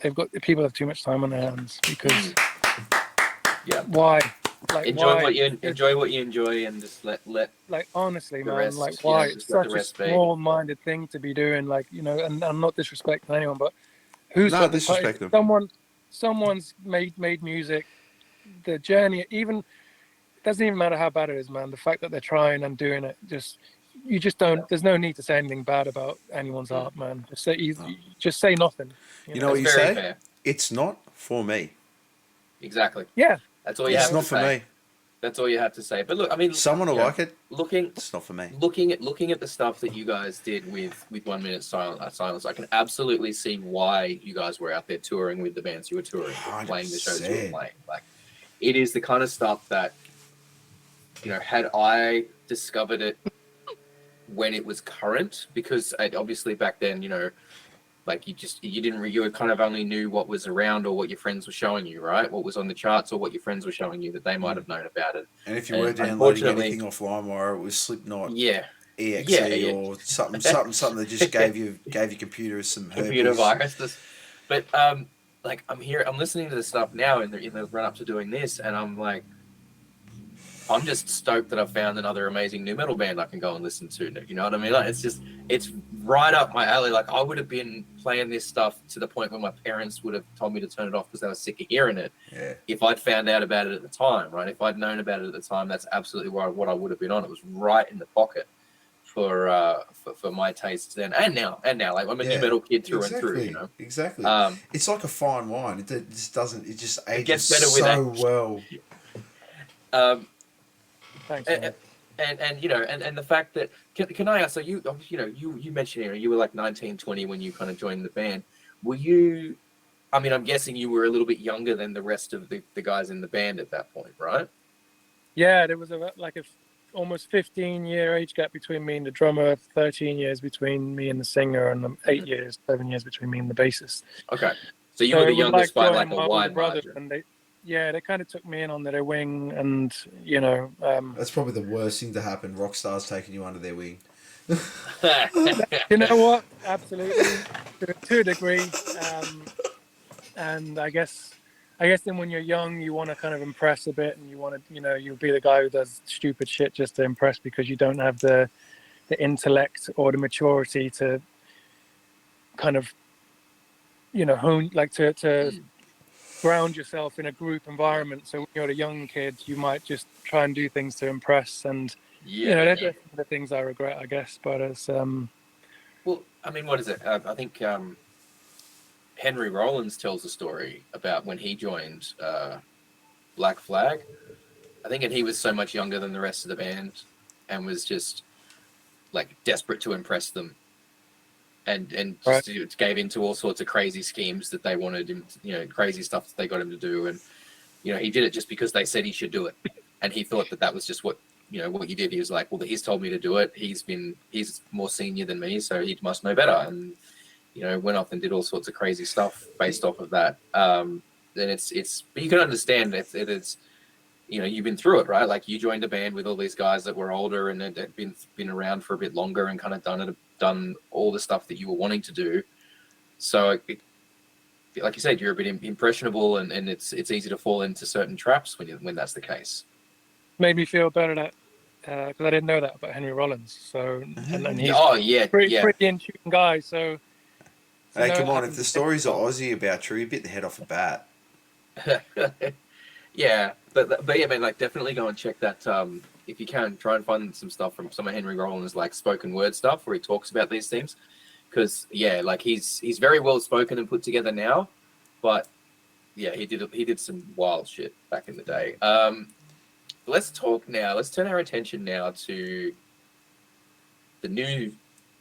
Speaker 3: people have too much time on their hands because.
Speaker 4: Yeah.
Speaker 3: Why? Like
Speaker 4: enjoy what you enjoy, and just let.
Speaker 3: Like honestly, man,
Speaker 4: rest,
Speaker 3: like why? It's such a small-minded
Speaker 4: be.
Speaker 3: thing to be doing. Like and I'm not disrespecting anyone, but who's
Speaker 2: not disrespecting
Speaker 3: someone's made music. The journey, even doesn't even matter how bad it is, man. The fact that they're trying and doing it, you just don't. There's no need to say anything bad about anyone's art, man. Just say nothing.
Speaker 2: You know what you say? Fair. It's not for me.
Speaker 4: Exactly.
Speaker 3: Yeah.
Speaker 4: That's all you have to say.
Speaker 2: It's not for me.
Speaker 4: That's all you have to say. But look, I mean,
Speaker 2: someone will like it.
Speaker 4: It's
Speaker 2: not for me.
Speaker 4: Looking at the stuff that you guys did with 1 Minute Silence, I can absolutely see why you guys were out there touring with the bands you were touring, playing the shows you were playing. Like, it is the kind of stuff that, had I discovered it when it was current, because obviously back then, like you kind of only knew what was around or what your friends were showing you, right? What was on the charts or what your friends were showing you that they might have known about it.
Speaker 2: And if you were downloading anything off LimeWire, it was Slipknot, EXE, or something that just gave your computer some
Speaker 4: computer viruses. But like I'm listening to this stuff now in the run up to doing this, and I'm like, I'm just stoked that I've found another amazing new metal band I can go and listen to. You know what I mean? Like, it's right up my alley. Like, I would have been playing this stuff to the point where my parents would have told me to turn it off because they were sick of hearing it.
Speaker 2: Yeah.
Speaker 4: If I'd found out about it at the time, right? If I'd known about it at the time, that's absolutely what I would have been on. It was right in the pocket for my tastes then and now. Like, I'm a new metal kid through and through. You know,
Speaker 2: Exactly. It's like a fine wine. It just doesn't. It just
Speaker 4: it
Speaker 2: ages
Speaker 4: gets better
Speaker 2: so
Speaker 4: with age.
Speaker 2: well.
Speaker 3: Thanks,
Speaker 4: And,
Speaker 3: man.
Speaker 4: and you know, and the fact that can I ask? So you mentioned here you were like 19, 20 when you kind of joined the band. Were you? I mean, I'm guessing you were a little bit younger than the rest of the guys in the band at that point, right?
Speaker 3: Yeah, there was like a almost 15-year age gap between me and the drummer, 13 years between me and the singer, and 7 years between me and the bassist.
Speaker 4: Okay, so you were the
Speaker 3: it was
Speaker 4: youngest by like
Speaker 3: joining
Speaker 4: a
Speaker 3: my older
Speaker 4: wide
Speaker 3: brothers,
Speaker 4: margin.
Speaker 3: and they kind of took me in under their wing, and
Speaker 2: That's probably the worst thing to happen. Rock stars taking you under their wing.
Speaker 3: you know what? Absolutely, to a degree. And I guess then when you're young, you want to kind of impress a bit, and you want to, you'll be the guy who does stupid shit just to impress because you don't have the intellect or the maturity to kind of, hone, like to ground yourself in a group environment. So when you're a young kid, you might just try and do things to impress, and that's the things I regret, I guess. But it's
Speaker 4: well, I mean, what is it? I think Henry Rollins tells a story about when he joined Black Flag. I think, and he was so much younger than the rest of the band, and was just like desperate to impress them, and just gave into all sorts of crazy schemes that they wanted him, crazy stuff that they got him to do, and he did it just because they said he should do it, and he thought that was just what he did. He was like, well, he's told me to do it. He's more senior than me, so he must know better, and went off and did all sorts of crazy stuff based off of that. Then but you can understand if it's you've been through it, right? Like you joined a band with all these guys that were older and had been around for a bit longer and kind of done all the stuff that you were wanting to do. So, like you said, you're a bit impressionable, and it's easy to fall into certain traps when that's the case.
Speaker 3: made me feel better that because I didn't know that about Henry Rollins. So and he's pretty in tune guy. So
Speaker 2: hey, come on! If the stories are Aussie about you, you bit the head off a bat.
Speaker 4: Yeah, but yeah, man, like definitely go and check that. If you can, try and find some stuff from some of Henry Rollins' like spoken word stuff where he talks about these things, because like he's very well spoken and put together now, but yeah, he did some wild shit back in the day. Let's talk now. Let's turn our attention now to the new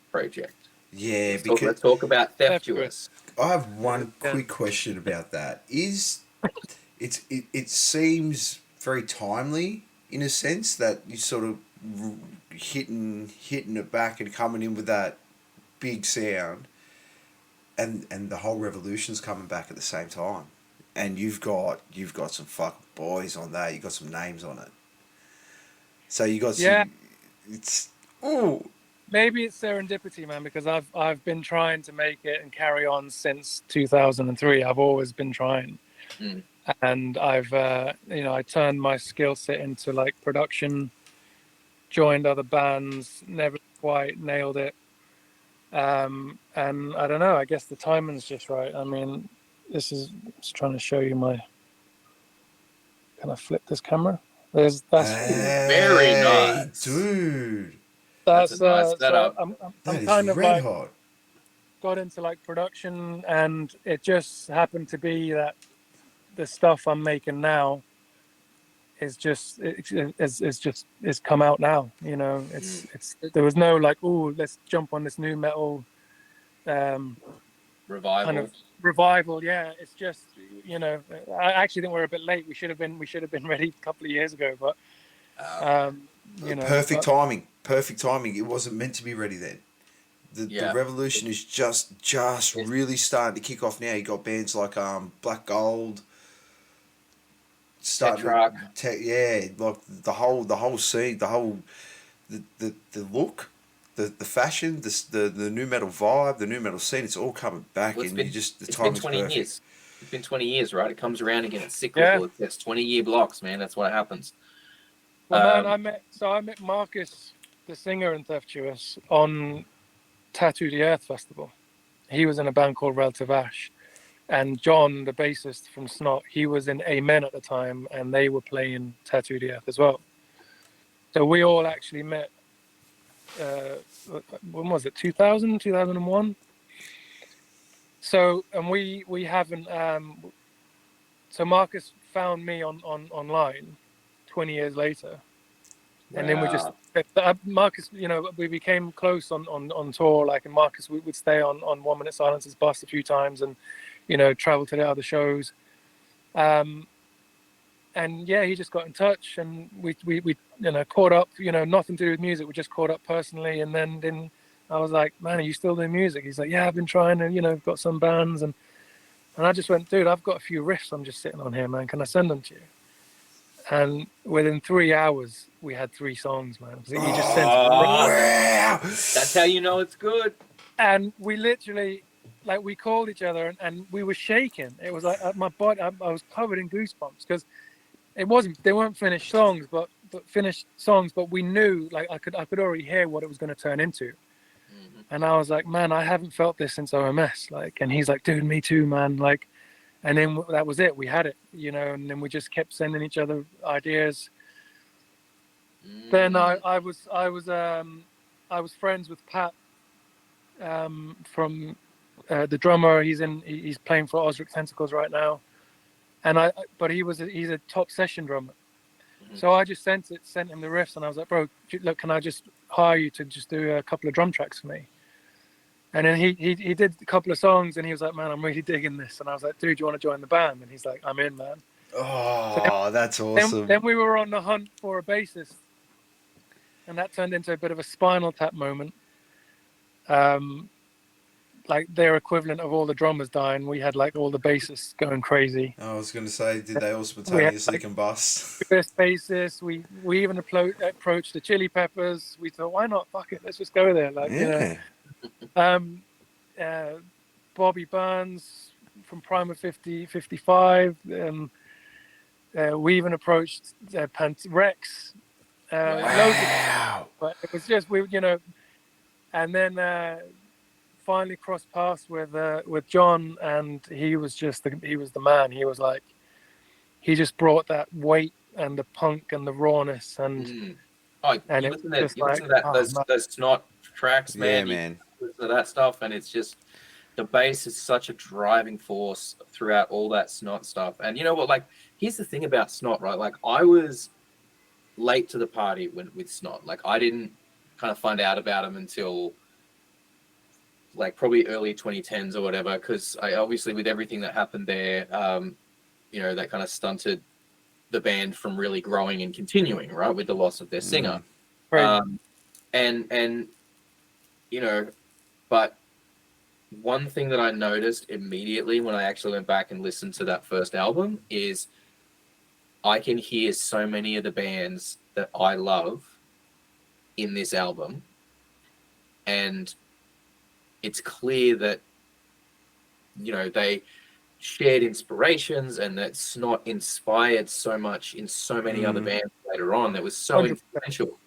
Speaker 4: project.
Speaker 2: Yeah,
Speaker 4: let's talk about THEFTUOUS.
Speaker 2: I have one quick question about that. It seems very timely in a sense that you sort of hitting it back and coming in with that big sound, and the whole revolution's coming back at the same time, and you've got some fucking boys on that. You got some names on it. So you got some. It's
Speaker 3: maybe it's serendipity, man, because I've been trying to make it and carry on since 2003. I've always been trying. And I've I turned my skill set into like production, joined other bands, never quite nailed it, and I don't know, I guess the timing's just right. I mean, just trying to show you my, can I flip this camera? That's
Speaker 4: very nice,
Speaker 2: dude.
Speaker 4: That's a nice setup.
Speaker 3: So I'm
Speaker 2: That
Speaker 3: kind
Speaker 2: is
Speaker 3: of
Speaker 2: red
Speaker 3: like
Speaker 2: hot.
Speaker 3: got into like production, and it just happened to be that the stuff I'm making now is come out now. It's there was no like, oh, let's jump on this new metal
Speaker 4: revival.
Speaker 3: Kind of revival. Yeah, it's just I actually think we're a bit late. We should have been ready a couple of years ago, but
Speaker 2: perfect timing. Perfect timing. It wasn't meant to be ready then. The revolution is just really starting to kick off now. You got bands like Black Gold, like the whole scene, the look the fashion, the new metal vibe, the new metal scene, it's all coming back,
Speaker 4: Well,
Speaker 2: and you just the
Speaker 4: it's been
Speaker 2: timing's
Speaker 4: 20
Speaker 2: perfect.
Speaker 4: years. It's been 20 years, right? It comes around again. It's
Speaker 3: Yeah.
Speaker 4: cyclical. It's 20-year blocks, man. That's what happens.
Speaker 3: Well, man,
Speaker 4: Um,
Speaker 3: I met Marcus, the singer in THEFTUOUS, on Tattoo the Earth Festival. He was in a band called Relative Ash, and John, the bassist from Snot, he was in Amen at the time, and they were playing Tattoo the Earth as well. So we all actually met. When was it? 2000, 2001. So, and we haven't. So Marcus found me on online 20 years later, and then we just Marcus, you know, we became close on tour. Like, and Marcus would stay on 1 Minute Silence's bus a few times, and you know, travel to the other shows. And yeah, he just got in touch, and we you know, caught up. You know, nothing to do with music. We just caught up personally, and then I was like, man, are you still doing music? He's like, yeah, I've been trying, and you know, got some bands, and I just went, dude, I've got a few riffs I'm just sitting on here, man. Can I send them to you? And within 3 hours, we had 3 songs, man. He just sent.
Speaker 2: Wow.
Speaker 4: That's how you know it's good.
Speaker 3: And we literally, like, we called each other, and we were shaking. It was like my body, I was covered in goosebumps, because they weren't finished songs, but we knew, like, I could already hear what it was going to turn into. And I was like, man, I haven't felt this since OMS. Like, and he's like, dude, me too, man. Like, and then that was it. We had it, you know, and then we just kept sending each other ideas. Then I was friends with Pat, from the drummer. He's playing for Osric Tentacles right now. And but he's a top session drummer. So I just sent him the riffs, and I was like, bro, look, can I just hire you to just do a couple of drum tracks for me? And then he did a couple of songs, and he was like, man, I'm really digging this. And I was like, dude, do you want to join the band? And he's like, I'm in, man.
Speaker 2: Oh, that's awesome.
Speaker 3: Then we were on the hunt for a bassist, and that turned into a bit of a Spinal Tap moment. Like, their equivalent of all the drummers dying, we had like all the bassists going crazy.
Speaker 2: I was going to say, did they all spontaneously combust?
Speaker 3: Best bassists. We even approached the Chili Peppers. We thought, why not? Fuck it, let's just go there. Like,
Speaker 2: Yeah.
Speaker 3: you know, Bobby Burns from Primer 55. We even approached Rex.
Speaker 2: Wow.
Speaker 3: But it was just, you know, and then finally crossed paths with John, and he was the man. He was like, he just brought that weight and the punk and the rawness, and
Speaker 4: and
Speaker 3: it
Speaker 4: listen
Speaker 3: was just like,
Speaker 4: to that, those Snot tracks, man.
Speaker 2: Yeah,
Speaker 4: You
Speaker 2: man.
Speaker 4: listen to that stuff, and it's just, the bass is such a driving force throughout all that Snot stuff. And you know what? Like, here's the thing about Snot, right? Like, I was late to the party with Snot. Like, I didn't kind of find out about him until like probably early 2010s or whatever, because I obviously, with everything that happened there, you know, that kind of stunted the band from really growing and continuing, right, with the loss of their singer. And you know, but one thing that I noticed immediately when I actually went back and listened to that first album is I can hear so many of the bands that I love in this album, and it's clear that, you know, they shared inspirations, and that Snot inspired so much in so many other bands later on that was so
Speaker 3: 100%.
Speaker 4: influential.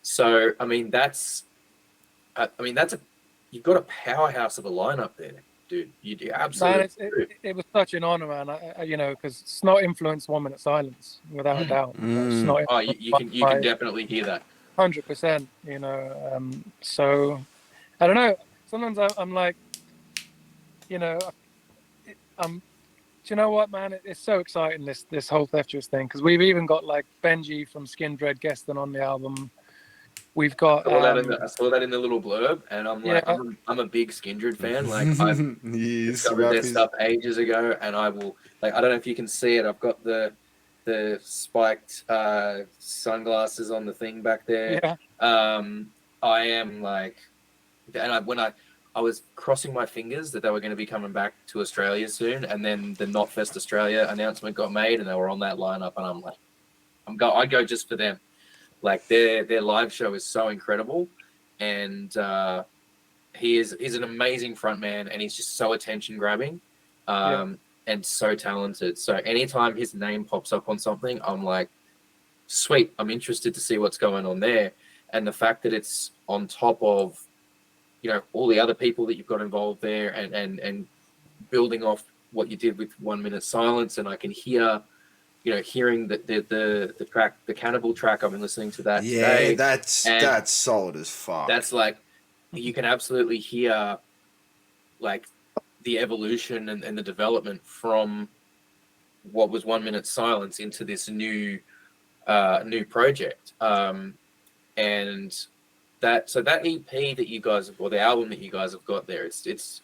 Speaker 4: So I mean, that's you've got a powerhouse of a lineup there, dude. You do absolutely.
Speaker 3: Man, it was such an honor, man. I you know, because Snot influenced 1 Minute Silence without a doubt. Snot,
Speaker 4: you can definitely hear that.
Speaker 3: 100%. You know, so I don't know. Sometimes I'm like, you know, do you know what, man? It's so exciting, this whole THEFTUOUS thing, because we've even got like Benji from Skin Dread guesting on the album. We've got.
Speaker 4: I saw that in the little blurb, and I'm like, I'm a big Skin Dread fan. Like, I've discovered their stuff ages ago, and I will, like, I don't know if you can see it. I've got the spiked sunglasses on the thing back there.
Speaker 3: Yeah.
Speaker 4: I am like, and when I was crossing my fingers that they were going to be coming back to Australia soon, and then the Knotfest Australia announcement got made, and they were on that lineup, and I'm like, I'd go just for them. Like, their live show is so incredible, and he's an amazing frontman, and he's just so attention grabbing, and so talented. So anytime his name pops up on something, I'm like, sweet, I'm interested to see what's going on there. And the fact that it's on top of, you know, all the other people that you've got involved there, and building off what you did with 1 Minute Silence, and I can hear, you know, hearing the track, the Cannibal track. I've been listening to that today.
Speaker 2: That's solid as fuck.
Speaker 4: That's like, you can absolutely hear like the evolution and the development from what was 1 Minute Silence into this new project. And that EP that you guys have, or the album that you guys have got there, is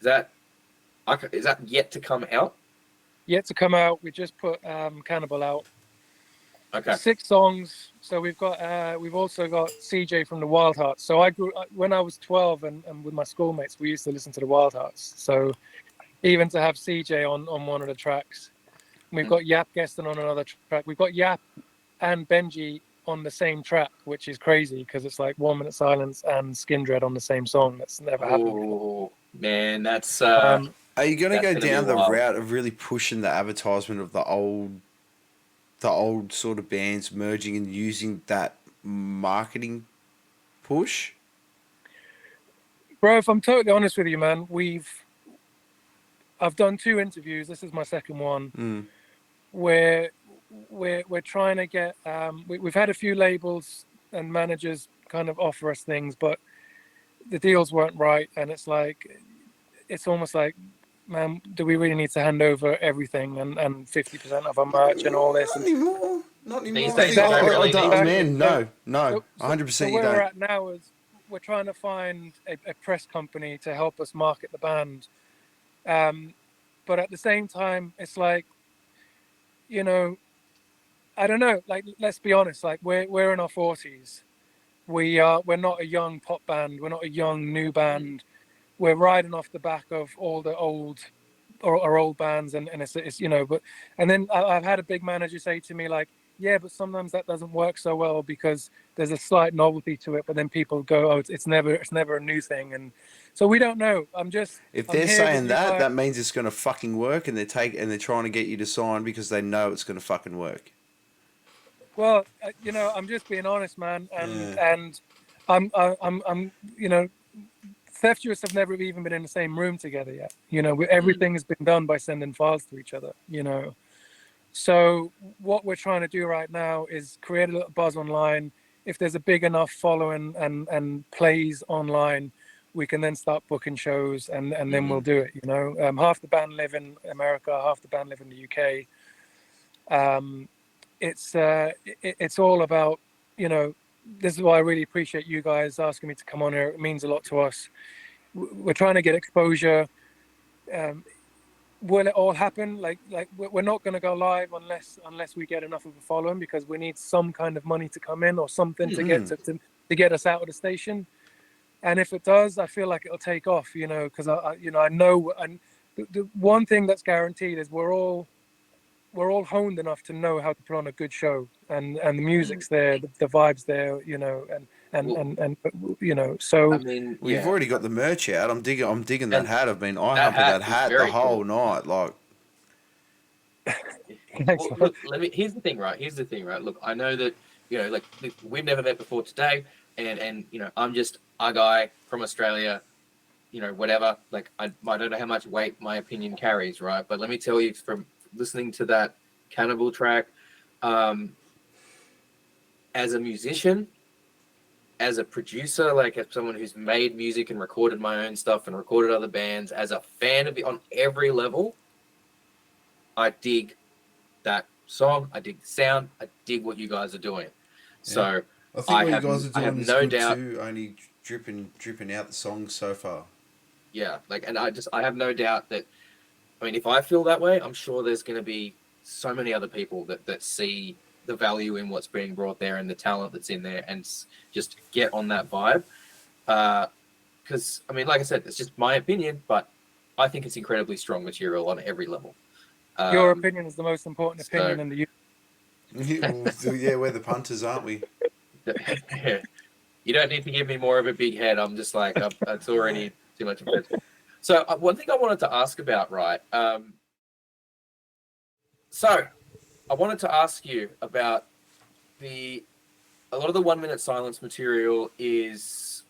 Speaker 4: that yet to come out?
Speaker 3: Yet to come out. We just put Cannibal out.
Speaker 4: Okay.
Speaker 3: 6 songs. So we've also got CJ from the Wild Hearts. So I grew when I was 12, and with my schoolmates, we used to listen to the Wild Hearts. So even to have CJ on one of the tracks, we've got Yap Gueston on another track. We've got Yap and Benji on the same track, which is crazy because it's like 1 Minute Silence and Skin Dread on the same song. That's never happened before.
Speaker 4: Man, that's
Speaker 2: are you going to go
Speaker 4: gonna
Speaker 2: down
Speaker 4: be
Speaker 2: the
Speaker 4: wild.
Speaker 2: route of really pushing the advertisement of the old sort of bands merging and using that marketing push?
Speaker 3: Bro, if I'm totally honest with you, man, I've done 2 interviews. This is my second one. Where we're trying to get we've had a few labels and managers kind of offer us things, but the deals weren't right, and it's almost like, man, do we really need to hand over everything and 50% of our merch and all this?
Speaker 2: Not anymore.
Speaker 4: These
Speaker 2: I
Speaker 4: days,
Speaker 2: think,
Speaker 4: you don't really
Speaker 2: I
Speaker 4: need
Speaker 2: mean, no, 100%
Speaker 3: So
Speaker 2: you
Speaker 3: where we're
Speaker 2: don't.
Speaker 3: at now is we're trying to find a press company to help us market the band, but at the same time, it's like, you know, I don't know. Like, let's be honest. Like, we're in our 40s. We're not a young pop band. We're not a young new band. We're riding off the back of all the old or old bands, and it's you know. But and then I've had a big manager say to me like, yeah, but sometimes that doesn't work so well because there's a slight novelty to it. But then people go, oh, it's never a new thing, and so we don't know.
Speaker 2: If
Speaker 3: I'm
Speaker 2: they're
Speaker 3: here with
Speaker 2: saying
Speaker 3: you
Speaker 2: that,
Speaker 3: guys.
Speaker 2: that means it's going to fucking work, and they're trying to get you to sign because they know it's going to fucking work.
Speaker 3: Well, you know, I'm just being honest, man, and I'm you know, THEFTUOUS have never even been in the same room together yet. You know, everything has been done by sending files to each other. You know, so what we're trying to do right now is create a little buzz online. If there's a big enough following and plays online, we can then start booking shows, and then we'll do it. You know, half the band live in America, half the band live in the UK. It's all about, you know, this is why I really appreciate you guys asking me to come on here. It means a lot to us. We're trying to get exposure. Will it all happen? Like we're not going to go live unless we get enough of a following, because we need some kind of money to come in or something to get us out of the station. And if it does, I feel like it'll take off, you know, because I know, and the one thing that's guaranteed is we're all honed enough to know how to put on a good show, and the music's there, the vibe's there, you know, and you know, so
Speaker 4: I mean,
Speaker 2: We've already got the merch out. I'm digging that
Speaker 4: And
Speaker 2: hat. I've been eye
Speaker 4: that
Speaker 2: humping that
Speaker 4: hat is
Speaker 2: hat the
Speaker 4: very
Speaker 2: whole
Speaker 4: cool.
Speaker 2: night. Like,
Speaker 3: thanks,
Speaker 4: Well,
Speaker 3: man.
Speaker 4: look, here's the thing, right? Look, I know that, you know, like, we've never met before today, and you know, I'm just a guy from Australia, you know, whatever. Like, I don't know how much weight my opinion carries, right? But let me tell you, from listening to that Cannibal track, as a musician, as a producer, like as someone who's made music and recorded my own stuff and recorded other bands, as a fan of it on every level, I dig that song. I dig the sound. I dig what you guys are doing. So
Speaker 2: I think what you guys are
Speaker 4: I have
Speaker 2: doing is
Speaker 4: no
Speaker 2: good
Speaker 4: doubt.
Speaker 2: too. Only dripping out the songs so far.
Speaker 4: Yeah, like, and I have no doubt that, I mean, if I feel that way, I'm sure there's going to be so many other people that see the value in what's being brought there and the talent that's in there, and just get on that vibe. Because, I mean, like I said, it's just my opinion, but I think it's incredibly strong material on every level.
Speaker 3: Your opinion is the most important opinion in the
Speaker 2: Yeah, we're the punters, aren't we?
Speaker 4: Yeah. You don't need to give me more of a big head. I'm just like, it's already too much of it. So one thing I wanted to ask about, right? So I wanted to ask you about a lot of the 1 minute silence material is,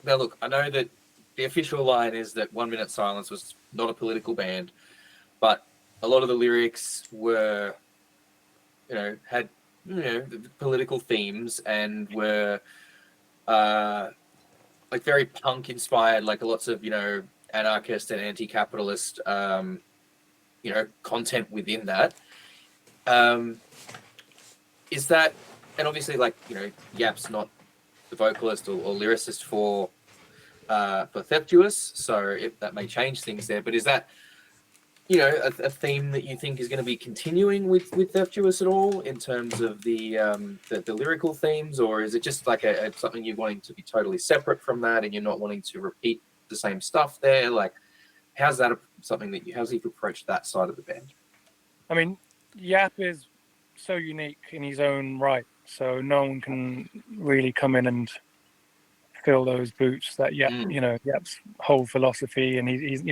Speaker 4: now look, I know that the official line is that 1 minute silence was not a political band, but a lot of the lyrics were, had, political themes and were, like very punk inspired, like lots of, anarchist and anti-capitalist, content within that. Is that, and obviously, like, Yap's not the vocalist or lyricist for THEFTUOUS, so that may change things there. But is that, a theme that you think is going to be continuing with THEFTUOUS at all in terms of the lyrical themes, or is it just like something you're wanting to be totally separate from that, and you're not wanting to repeat the same stuff there? Like, how's that something that how's you've approached that side of the band?
Speaker 3: I mean, Yap is so unique in his own right, so no one can really come in and fill those boots that Yap's whole philosophy, and he's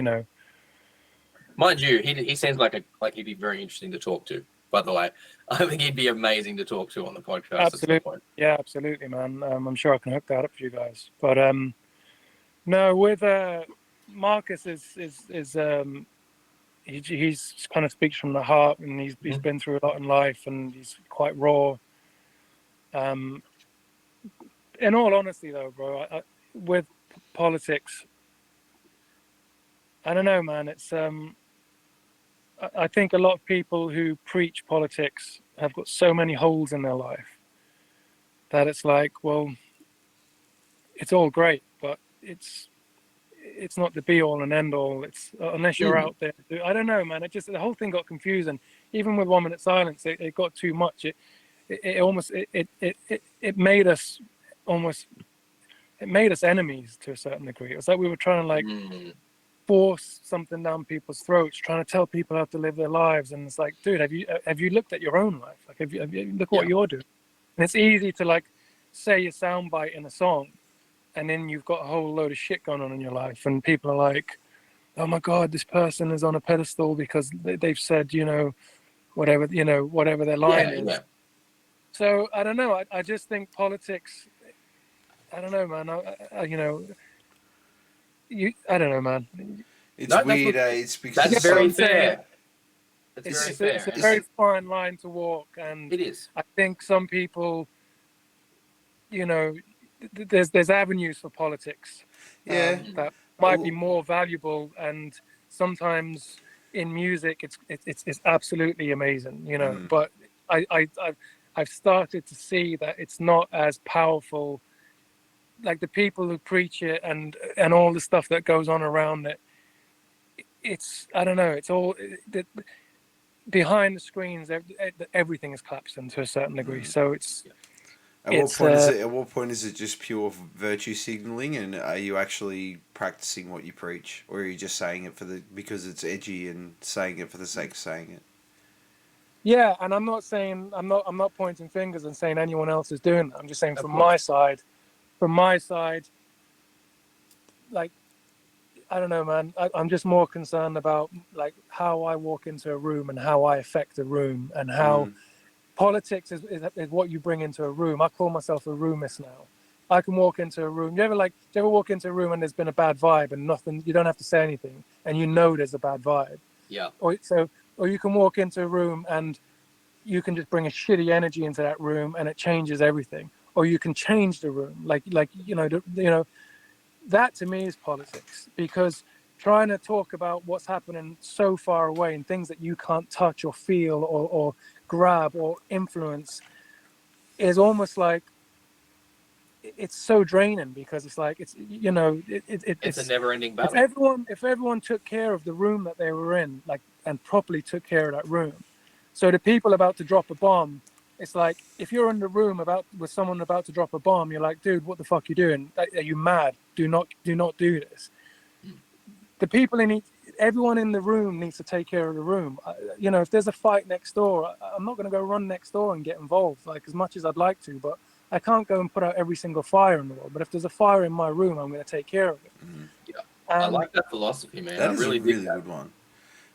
Speaker 4: Mind you, he seems like he'd be very interesting to talk to. By the way, I think he'd be amazing to talk to on the podcast.
Speaker 3: Absolutely,
Speaker 4: at some point.
Speaker 3: Yeah, absolutely, man. I'm sure I can hook that up for you guys. But no, with Marcus he's kind of speaks from the heart, and he's been through a lot in life, and he's quite raw. In all honesty, though, bro, with politics, I don't know, man. It's I think a lot of people who preach politics have got so many holes in their life that it's like, well, it's all great, but it's not the be all and end all. It's unless you're out there. I don't know, man. The whole thing got confusing. Even with 1 minute silence, it got too much. It almost made us enemies to a certain degree. It was like we were trying to like force something down people's throats, trying to tell people how to live their lives. And it's like, dude, have you looked at your own life? Like, have you look what you're doing? And it's easy to like say a soundbite in a song, and then you've got a whole load of shit going on in your life, and people are like, oh my God, this person is on a pedestal because they've said, whatever their line is. Yeah. So I don't know. I just think politics, I don't know, man. I don't know, man.
Speaker 2: It's weird. It's because
Speaker 4: that's very fair.
Speaker 3: It's a very fine line to walk, and
Speaker 4: it is.
Speaker 3: I think some people, there's avenues for politics that might be more valuable, and sometimes in music it's absolutely amazing, but I've started to see that it's not as powerful. Like the people who preach it and all the stuff that goes on around it, it's, I don't know, it's all behind the screens. Everything is collapsing to a certain degree. So it's.
Speaker 2: At what point is it just pure virtue signaling, and are you actually practicing what you preach, or are you just saying it because it's edgy and saying it for the sake of saying it?
Speaker 3: Yeah, and I'm not pointing fingers and saying anyone else is doing that. I'm just saying from my side, like, I don't know, man. I'm just more concerned about like how I walk into a room and how I affect a room, and how politics is what you bring into a room. I call myself a roomist now. I can walk into a room. Do you ever walk into a room and there's been a bad vibe and nothing? You don't have to say anything, and there's a bad vibe.
Speaker 4: Yeah.
Speaker 3: Or you can walk into a room and you can just bring a shitty energy into that room and it changes everything. Or you can change the room, that to me is politics, because trying to talk about what's happening so far away and things that you can't touch or feel or grab or influence is almost like it's so draining, because it's like it's
Speaker 4: a never-ending battle.
Speaker 3: If everyone took care of the room that they were in, like, and properly took care of that room, so the people about to drop a bomb. It's like, if you're in the room with someone about to drop a bomb, you're like, dude, what the fuck are you doing? Are you mad? Do not do this. The people everyone in the room needs to take care of the room. If there's a fight next door, I'm not going to go run next door and get involved, like, as much as I'd like to, but I can't go and put out every single fire in the world, but if there's a fire in my room, I'm going to take care of it.
Speaker 4: Yeah, I
Speaker 3: And
Speaker 4: like that philosophy, man. I
Speaker 2: That is a
Speaker 4: really dig
Speaker 2: really
Speaker 4: that.
Speaker 2: good one.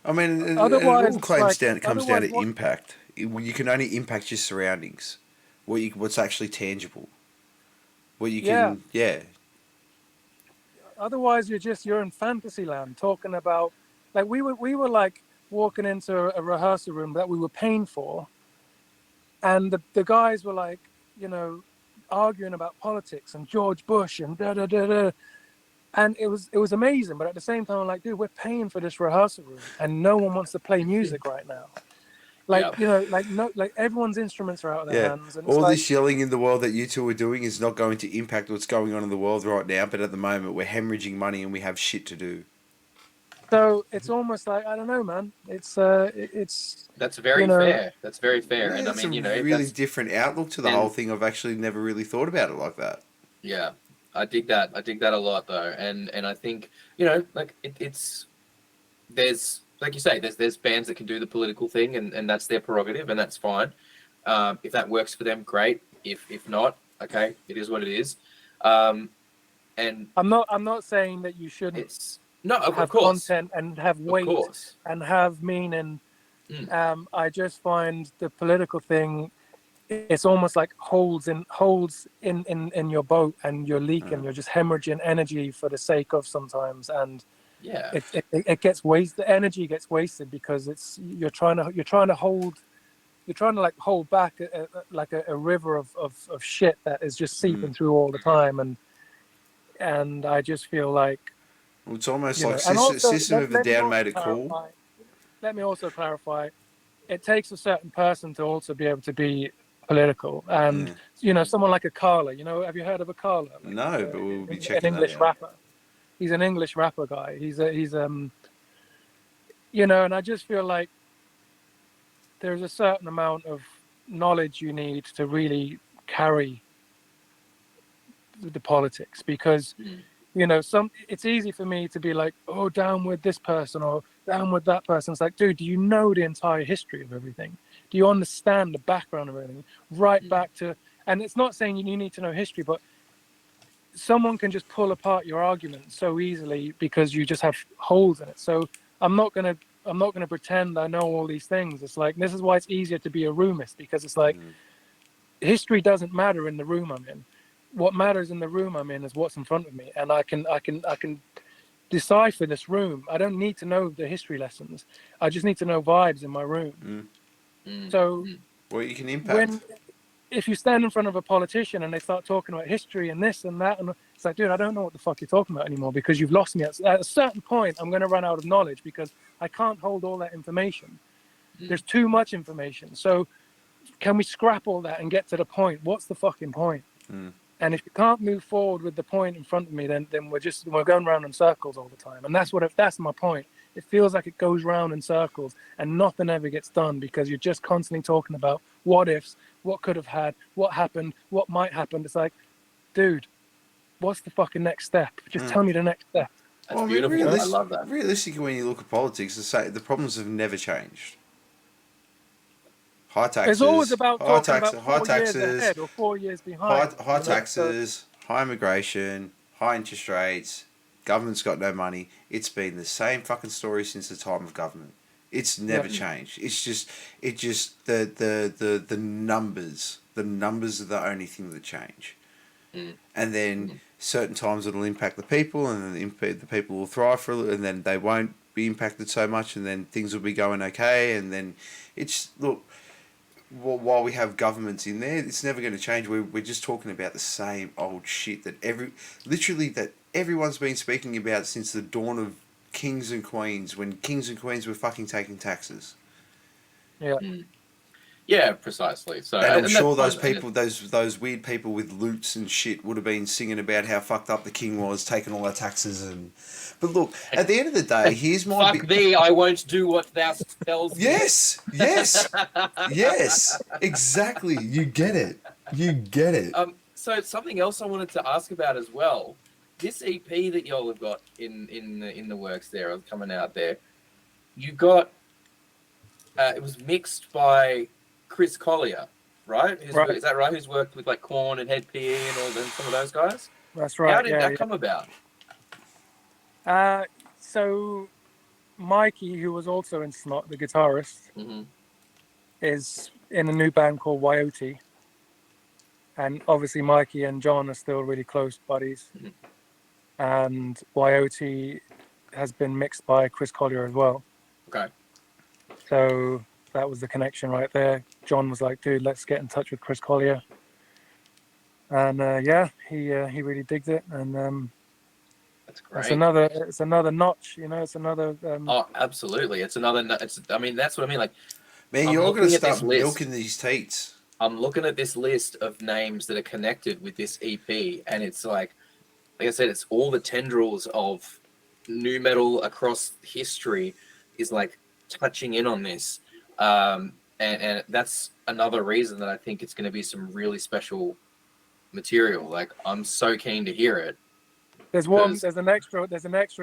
Speaker 2: I mean, it
Speaker 3: otherwise,
Speaker 2: all
Speaker 3: it's like,
Speaker 2: comes down
Speaker 3: otherwise,
Speaker 2: to
Speaker 3: what?
Speaker 2: impact. You can only impact your surroundings, what's actually tangible, what you
Speaker 3: Yeah.
Speaker 2: can, yeah,
Speaker 3: Otherwise, you're in fantasy land talking about, like, we were like walking into a rehearsal room that we were paying for, and the guys were like, you know, arguing about politics and George Bush and da da da da. And it was amazing, but at the same time, I'm like, dude, we're paying for this rehearsal room, and no one wants to play music right now. Like,
Speaker 4: Yeah.
Speaker 3: you know, like, no, like, everyone's instruments are out of their
Speaker 2: yeah.
Speaker 3: hands, and it's
Speaker 2: All
Speaker 3: like,
Speaker 2: this yelling in the world that you two are doing is not going to impact what's going on in the world right now. But at the moment, we're hemorrhaging money and we have shit to do.
Speaker 3: so it's almost like, I don't know, man. It's
Speaker 4: That's
Speaker 3: you
Speaker 4: very
Speaker 3: know,
Speaker 4: fair. That's very fair.
Speaker 2: Yeah,
Speaker 4: And I
Speaker 2: it's a
Speaker 4: mean, you know, if
Speaker 2: really
Speaker 4: that's
Speaker 2: different outlook to the whole
Speaker 4: and
Speaker 2: thing. I've actually never really thought about it like that.
Speaker 4: yeah, I dig that. I dig that a lot though. And I think, you know, like it's there's like you say, there's bands that can do the political thing, and that's their prerogative, and that's fine. If that works for them, great. If not, okay, it is what it is. Um, and
Speaker 3: I'm not saying that you shouldn't
Speaker 4: it's no, of
Speaker 3: have
Speaker 4: course,
Speaker 3: content and have
Speaker 4: of
Speaker 3: weight
Speaker 4: course.
Speaker 3: and have meaning.
Speaker 4: Mm,
Speaker 3: I just find the political thing, it's almost like holes in your boat, and you're leaking.
Speaker 2: Mm.
Speaker 3: You're just hemorrhaging energy for the sake of sometimes, and
Speaker 4: yeah,
Speaker 3: it gets wasted. The energy gets wasted because you're trying to like hold back like a river of shit that is just
Speaker 2: Mm.
Speaker 3: seeping through all the time, and I just feel like,
Speaker 2: Well, it's almost
Speaker 3: you
Speaker 2: like
Speaker 3: know. And also,
Speaker 2: System of a
Speaker 3: let me
Speaker 2: Down
Speaker 3: also
Speaker 2: made it cool.
Speaker 3: clarify. Let me also clarify. It takes a certain person to also be able to be political, and
Speaker 2: Yeah.
Speaker 3: you know, someone like a Carla. You know, have you heard of a Carla? Like
Speaker 2: No, but we'll be
Speaker 3: an
Speaker 2: checking that
Speaker 3: English
Speaker 2: out.
Speaker 3: rapper. He's an English rapper guy. He's you know, and I just feel like there's a certain amount of knowledge you need to really carry the politics, because
Speaker 4: mm,
Speaker 3: you know, it's easy for me to be like, oh, down with this person or down with that person. It's like, dude, do you know the entire history of everything? Do you understand the background of everything, right
Speaker 4: mm,
Speaker 3: back to? And it's not saying you need to know history, but someone can just pull apart your argument so easily because you just have holes in it. So i'm not going to I'm not going to pretend I know all these things. It's like, this is why it's easier to be a roomist, because it's like,
Speaker 2: Mm.
Speaker 3: history doesn't matter in the room I'm in. What matters in the room I'm in is what's in front of me, and I can decipher this room. I don't need to know the history lessons. I just need to know vibes in my room.
Speaker 2: Mm.
Speaker 4: mm,
Speaker 3: So
Speaker 4: mm.
Speaker 2: What you can
Speaker 3: when
Speaker 2: impact.
Speaker 3: if you stand in front of a politician and they start talking about history and this and that, and it's like, dude, I don't know what the fuck you're talking about anymore, because you've lost me. At a certain point, I'm going to run out of knowledge because I can't hold all that information.
Speaker 4: Mm.
Speaker 3: There's too much information. So can we scrap all that and get to the point? What's the fucking point?
Speaker 2: Mm.
Speaker 3: And if you can't move forward with the point in front of me, then we're going round in circles all the time. And that's my point. It feels like it goes round in circles and nothing ever gets done, because you're just constantly talking about what ifs, what could have had, what happened, what might happen. It's like, dude, what's the fucking next step? Just
Speaker 2: Mm.
Speaker 3: tell me the next step.
Speaker 4: That's
Speaker 2: Well, I mean,
Speaker 3: You
Speaker 4: beautiful.
Speaker 3: know?
Speaker 4: I love that.
Speaker 2: realistically, when you look at politics, the problems have never changed. High
Speaker 3: It's always
Speaker 2: taxes,
Speaker 3: about talking about
Speaker 2: high
Speaker 3: 4 years
Speaker 2: taxes,
Speaker 3: ahead or 4 years behind.
Speaker 2: high
Speaker 3: You know, so
Speaker 2: taxes, high immigration, high interest rates. Government's got no money. It's been the same fucking story since the time of government. It's
Speaker 3: yeah,
Speaker 2: never changed. It just the numbers. The numbers are the only thing that change.
Speaker 4: Mm,
Speaker 2: And then
Speaker 4: mm,
Speaker 2: certain times it'll impact the people, and then the people will thrive for a little, and then they won't be impacted so much, and then things will be going okay, and then it's look. While we have governments in there, it's never going to change. We're just talking about the same old shit that everyone's been speaking about since the dawn of kings and queens, when kings and queens were fucking taking taxes.
Speaker 3: yeah.
Speaker 4: mm. Yeah, precisely. So,
Speaker 2: And I'm
Speaker 4: and that's
Speaker 2: sure those
Speaker 4: fine. And
Speaker 2: people, those weird people with loots and shit, would have been singing about how fucked up the king was, taking all our taxes. But look, at the end of the day, here's my
Speaker 4: fuck thee, I won't do what thou tells me.
Speaker 2: Yes, exactly. You get it. You get it.
Speaker 4: So something else I wanted to ask about as well. This EP that y'all have got in the works there, coming out there, you got it was mixed by Chris Collier. right?
Speaker 3: Right.
Speaker 4: Is that right? Who's worked with like Korn and Head PE and all them, some of those guys?
Speaker 3: That's
Speaker 4: How
Speaker 3: right.
Speaker 4: did
Speaker 3: Yeah.
Speaker 4: that come about?
Speaker 3: So Mikey, who was also in Snot, the guitarist,
Speaker 4: Hmm.
Speaker 3: is in a new band called Wyote. And obviously Mikey and John are still really close buddies.
Speaker 4: Mhm.
Speaker 3: And Wyote has been mixed by Chris Collier as well.
Speaker 4: Okay.
Speaker 3: So that was the connection right there. John was like, dude, let's get in touch with Chris Collier. And yeah, he really digged it. And
Speaker 4: That's
Speaker 3: it's
Speaker 4: great.
Speaker 3: another notch, you know, it's another
Speaker 4: Oh, absolutely. It's another. It's. I mean, that's what I mean. Like,
Speaker 2: Man,
Speaker 4: I'm
Speaker 2: you're going to
Speaker 4: looking at this
Speaker 2: start
Speaker 4: list.
Speaker 2: milking these teats.
Speaker 4: I'm looking at this list of names that are connected with this EP, and it's like I said, it's all the tendrils of new metal across history is like touching in on this, and that's another reason that I think it's going to be some really special material. Like, I'm so keen to hear it.
Speaker 3: there's an extra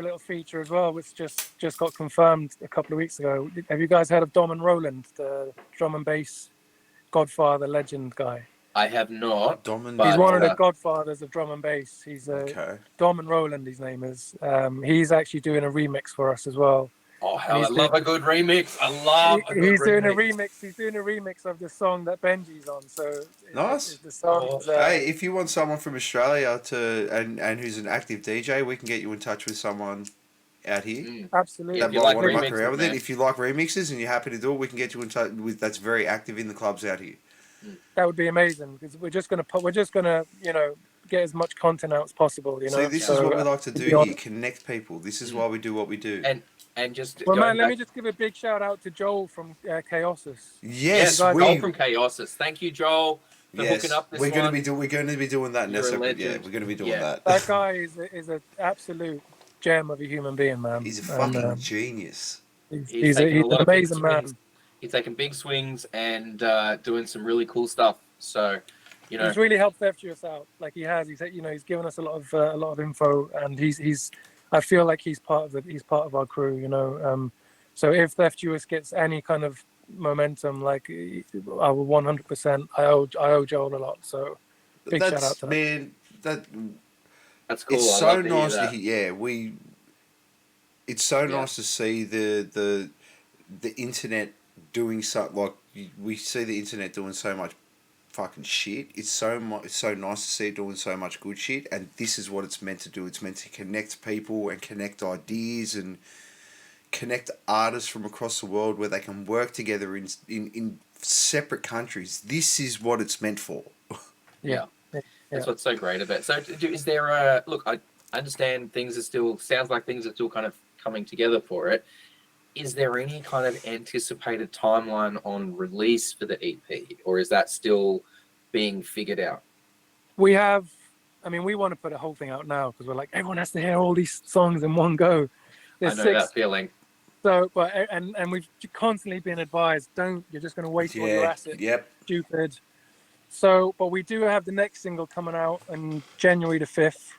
Speaker 3: little feature as well, which just got confirmed a couple of weeks ago. Have you guys heard of Dom and Roland, the drum and bass godfather legend guy?
Speaker 4: I have not.
Speaker 2: Dom and
Speaker 3: He's
Speaker 4: But,
Speaker 3: one of the godfathers of drum and bass. He's
Speaker 2: Okay.
Speaker 3: Dom and Roland, his name is. He's actually doing a remix for us as well.
Speaker 4: Oh, how I love a good remix! I love a good
Speaker 3: He's doing a
Speaker 4: remix.
Speaker 3: remix. He's doing a remix of the song that Benji's on. So
Speaker 2: Nice.
Speaker 3: the song.
Speaker 2: Hey, if you want someone from Australia and who's an active DJ, we can get you in touch with someone out here
Speaker 3: Absolutely.
Speaker 4: Yeah,
Speaker 2: that
Speaker 4: if you
Speaker 2: might
Speaker 4: like
Speaker 2: want to muck
Speaker 4: remixes,
Speaker 2: around with
Speaker 4: man.
Speaker 2: it. If you like remixes and you're happy to do it, we can get you in touch with that's very active in the clubs out here.
Speaker 3: That would be amazing because we're just gonna get as much content out as possible. You know.
Speaker 2: See, this
Speaker 3: So,
Speaker 2: is what we like to
Speaker 3: to
Speaker 2: do
Speaker 3: be
Speaker 2: here:
Speaker 3: honest-
Speaker 2: connect people. This is why we do what we do.
Speaker 4: And just
Speaker 3: Well,
Speaker 4: going
Speaker 3: man, let
Speaker 4: back,
Speaker 3: me just give a big shout out to Joel from Chaosis.
Speaker 2: Yes,
Speaker 3: guys-
Speaker 2: we.
Speaker 4: Joel from Chaosis. Thank you, Joel, for hooking up this
Speaker 2: we're going
Speaker 4: one.
Speaker 2: to be doing that in
Speaker 4: You're
Speaker 2: a
Speaker 4: a
Speaker 2: separate. Yeah,
Speaker 4: legend.
Speaker 2: we're going to be doing
Speaker 4: Yeah.
Speaker 2: that.
Speaker 3: That guy is an absolute gem of a human being, man.
Speaker 2: He's a
Speaker 3: And,
Speaker 2: fucking genius.
Speaker 3: he's
Speaker 4: taking a
Speaker 3: an
Speaker 4: lot of big
Speaker 3: amazing man.
Speaker 4: swings. He's taking big swings and doing some really cool stuff. So, you know,
Speaker 3: He's really helped THEFTUOUS out. Like he has. He's given us a lot of info, and he's. I feel like he's part of our crew. You know. So if THEFTUOUS gets any kind of momentum, like I will 100%. I owe Joel a lot. So big shout out to that.
Speaker 2: Man,
Speaker 4: that's cool.
Speaker 2: it's
Speaker 4: I
Speaker 2: so
Speaker 4: love to hear
Speaker 2: nice to
Speaker 4: that.
Speaker 2: hear. Yeah, it's so nice to see the internet doing so like we see the internet doing so much fucking shit. It's so nice to see it doing so much good shit, and this is what it's meant to do. It's meant to connect people and connect ideas and connect artists from across the world where they can work together in separate countries. This is what it's meant for.
Speaker 4: Yeah. That's what's so great about it. So, is there a look? I understand sounds like things are still kind of coming together for it. Is there any kind of anticipated timeline on release for the EP, or is that still being figured out?
Speaker 3: We have. I mean, we want to put the whole thing out now because we're like everyone has to hear all these songs in one go.
Speaker 4: I know that feeling.
Speaker 3: So, but and we've constantly been advised, you're just going to waste all your assets.
Speaker 2: Yep.
Speaker 3: Stupid. So, but we do have the next single coming out on January the 5th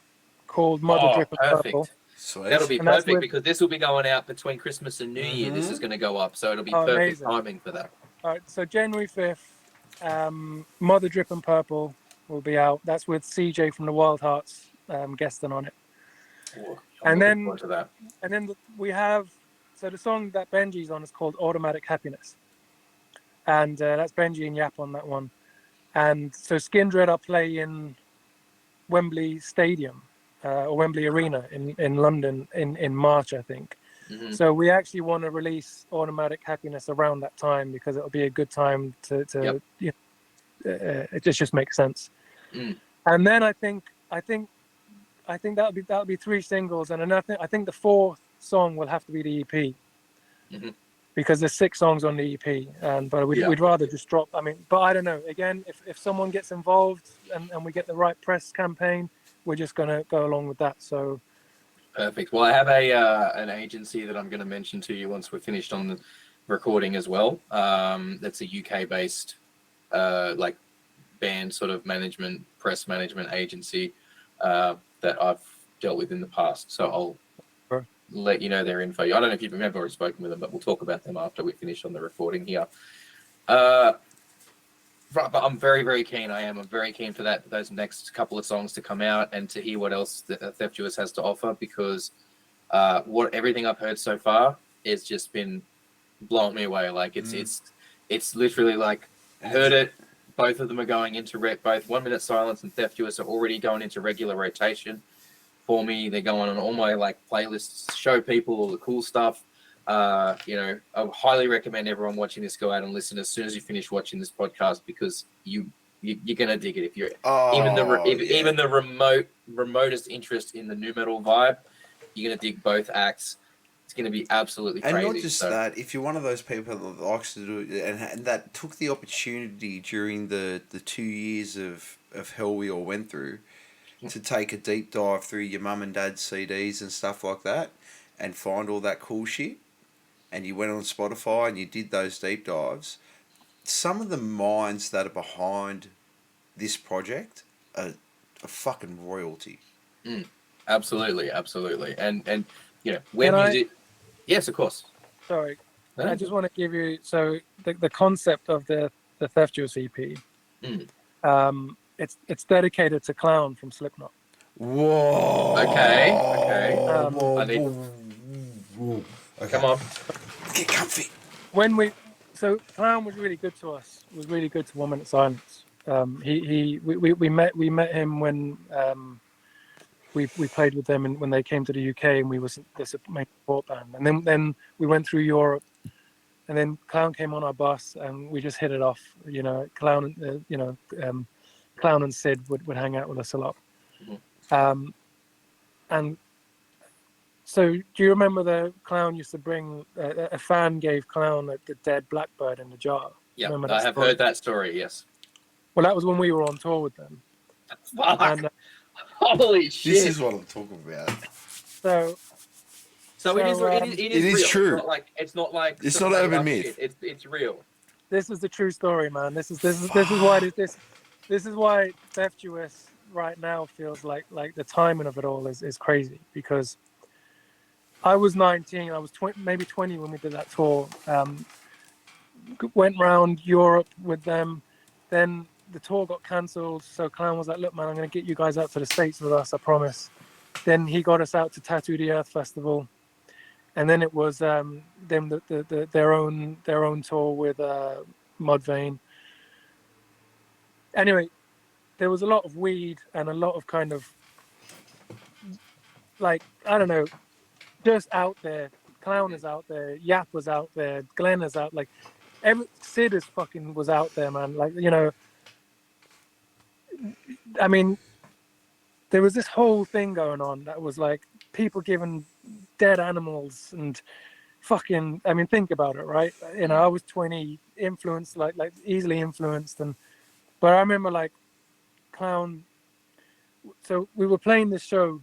Speaker 3: called Mother Drip and Purple.
Speaker 2: Sweet.
Speaker 4: That'll be
Speaker 3: And that's
Speaker 4: perfect
Speaker 3: with-
Speaker 4: because this will be going out between Christmas and New Year. This is going to go up, so it'll be perfect
Speaker 3: amazing.
Speaker 4: timing for that.
Speaker 3: All right, so January 5th, Mother Drip and Purple will be out. That's with CJ from the Wild Hearts guesting on it.
Speaker 4: Ooh,
Speaker 3: And
Speaker 4: looking
Speaker 3: then-
Speaker 4: forward to that.
Speaker 3: And then we have, so the song that Benji's on is called Automatic Happiness. And that's Benji and Yap on that one. And so Skindred are playing Wembley Stadium or Wembley Arena in London in March, I think.
Speaker 4: Mhm.
Speaker 3: So we actually want to release Automatic Happiness around that time because it'll be a good time to
Speaker 4: Yep.
Speaker 3: it just makes sense.
Speaker 4: Mm.
Speaker 3: And then I think that'll be 3 singles, and another I think the 4th song will have to be the EP.
Speaker 4: Mhm.
Speaker 3: Because there's 6 songs on the EP, but we'd rather just drop. I mean, but I don't know. Again, if someone gets involved and we get the right press campaign, we're just gonna go along with that. So
Speaker 4: Perfect. Well, I have an agency that I'm going to mention to you once we're finished on the recording as well. That's a UK based like band sort of press management agency that I've dealt with in the past. So I'll
Speaker 3: Sure.
Speaker 4: let you know their info. I don't know if you've ever spoken with them, but we'll talk about them after we finish on the recording here. Right, but I'm very, very keen. I'm very keen for those next couple of songs to come out and to hear what else the THEFTUOUS has to offer, because what everything I've heard so far has just been blowing me away. Like it's literally like heard it. Both of them are going into both 1 Minute Silence and THEFTUOUS are already going into regular rotation for me. They're going on all my like playlists, show people all the cool stuff. You know, I highly recommend everyone watching this go out and listen as soon as you finish watching this podcast, because you're gonna dig it. If you're even the remotest interest in the nu metal vibe, you're gonna dig both acts. It's gonna be absolutely crazy.
Speaker 2: And not just that, if you're one of those people that likes to do it and that took the opportunity during the 2 years of hell we all went through to take a deep dive through your mum and dad's CDs and stuff like that and find all that cool shit, and you went on Spotify and you did those deep dives, some of the minds that are behind this project are fucking royalty.
Speaker 4: Absolutely, absolutely. And you know, where music... Yes, of course.
Speaker 3: Sorry. I just want to give you, so the concept of the THEFTUOUS EP, it's dedicated to Clown from Slipknot.
Speaker 2: Whoa.
Speaker 4: Okay.
Speaker 2: Whoa. Okay.
Speaker 4: Come on.
Speaker 2: Get comfy.
Speaker 3: So Clown was really good to us. Was really good to 1 Minute Silence. We met him when we played with them when they came to the UK, and we was the main support band. And then we went through Europe, and then Clown came on our bus, and we just hit it off. You know, Clown and Sid would hang out with us a lot. And so, do you remember the Clown used to bring a fan gave Clown the dead blackbird in the jar?
Speaker 4: Yeah, I have heard that story. Yes.
Speaker 3: Well, that was when we were on tour with them.
Speaker 4: And, holy shit!
Speaker 2: This is what I'm talking about.
Speaker 4: So it is real.
Speaker 2: True.
Speaker 4: It's not like
Speaker 2: it's not urban myth.
Speaker 4: It's real.
Speaker 3: This is the true story, man. This is why THEFTUOUS right now feels like the timing of it all is crazy, because I was 19, I was maybe 20 when we did that tour. Went around Europe with them, then the tour got cancelled, so Clown was like, look man, I'm going to get you guys out to the States with us, I promise. Then he got us out to Tattoo the Earth Festival, and then it was them their own tour with Mudvayne. Anyway, there was a lot of weed and a lot of kind of, like, I don't know, just out there. Clown is out there, Yap was out there, Glenn is out, like Sid is fucking was out there, man. Like, you know, I mean, there was this whole thing going on that was like people giving dead animals and fucking, I mean, think about it, right? You know, I was 20, influenced, like easily influenced, but I remember like Clown, so we were playing this show,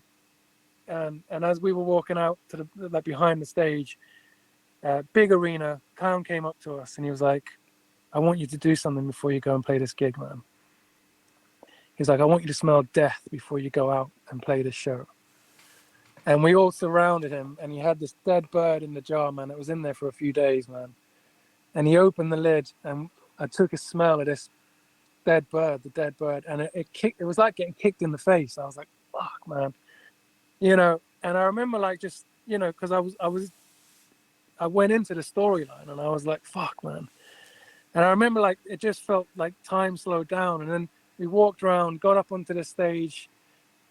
Speaker 3: and as we were walking out to the like behind the stage, big arena, Clown came up to us and he was like, I want you to do something before you go and play this gig, man. He's like, I want you to smell death before you go out and play this show. And we all surrounded him, and he had this dead bird in the jar, man. It was in there for a few days, man. And he opened the lid, and I took a smell of this the dead bird, and it was like getting kicked in the face. I was like, fuck, man. You know, and I remember like just, you know, because I went into the storyline, and I was like, fuck, man. And I remember like it just felt like time slowed down, and then we walked around, got up onto the stage.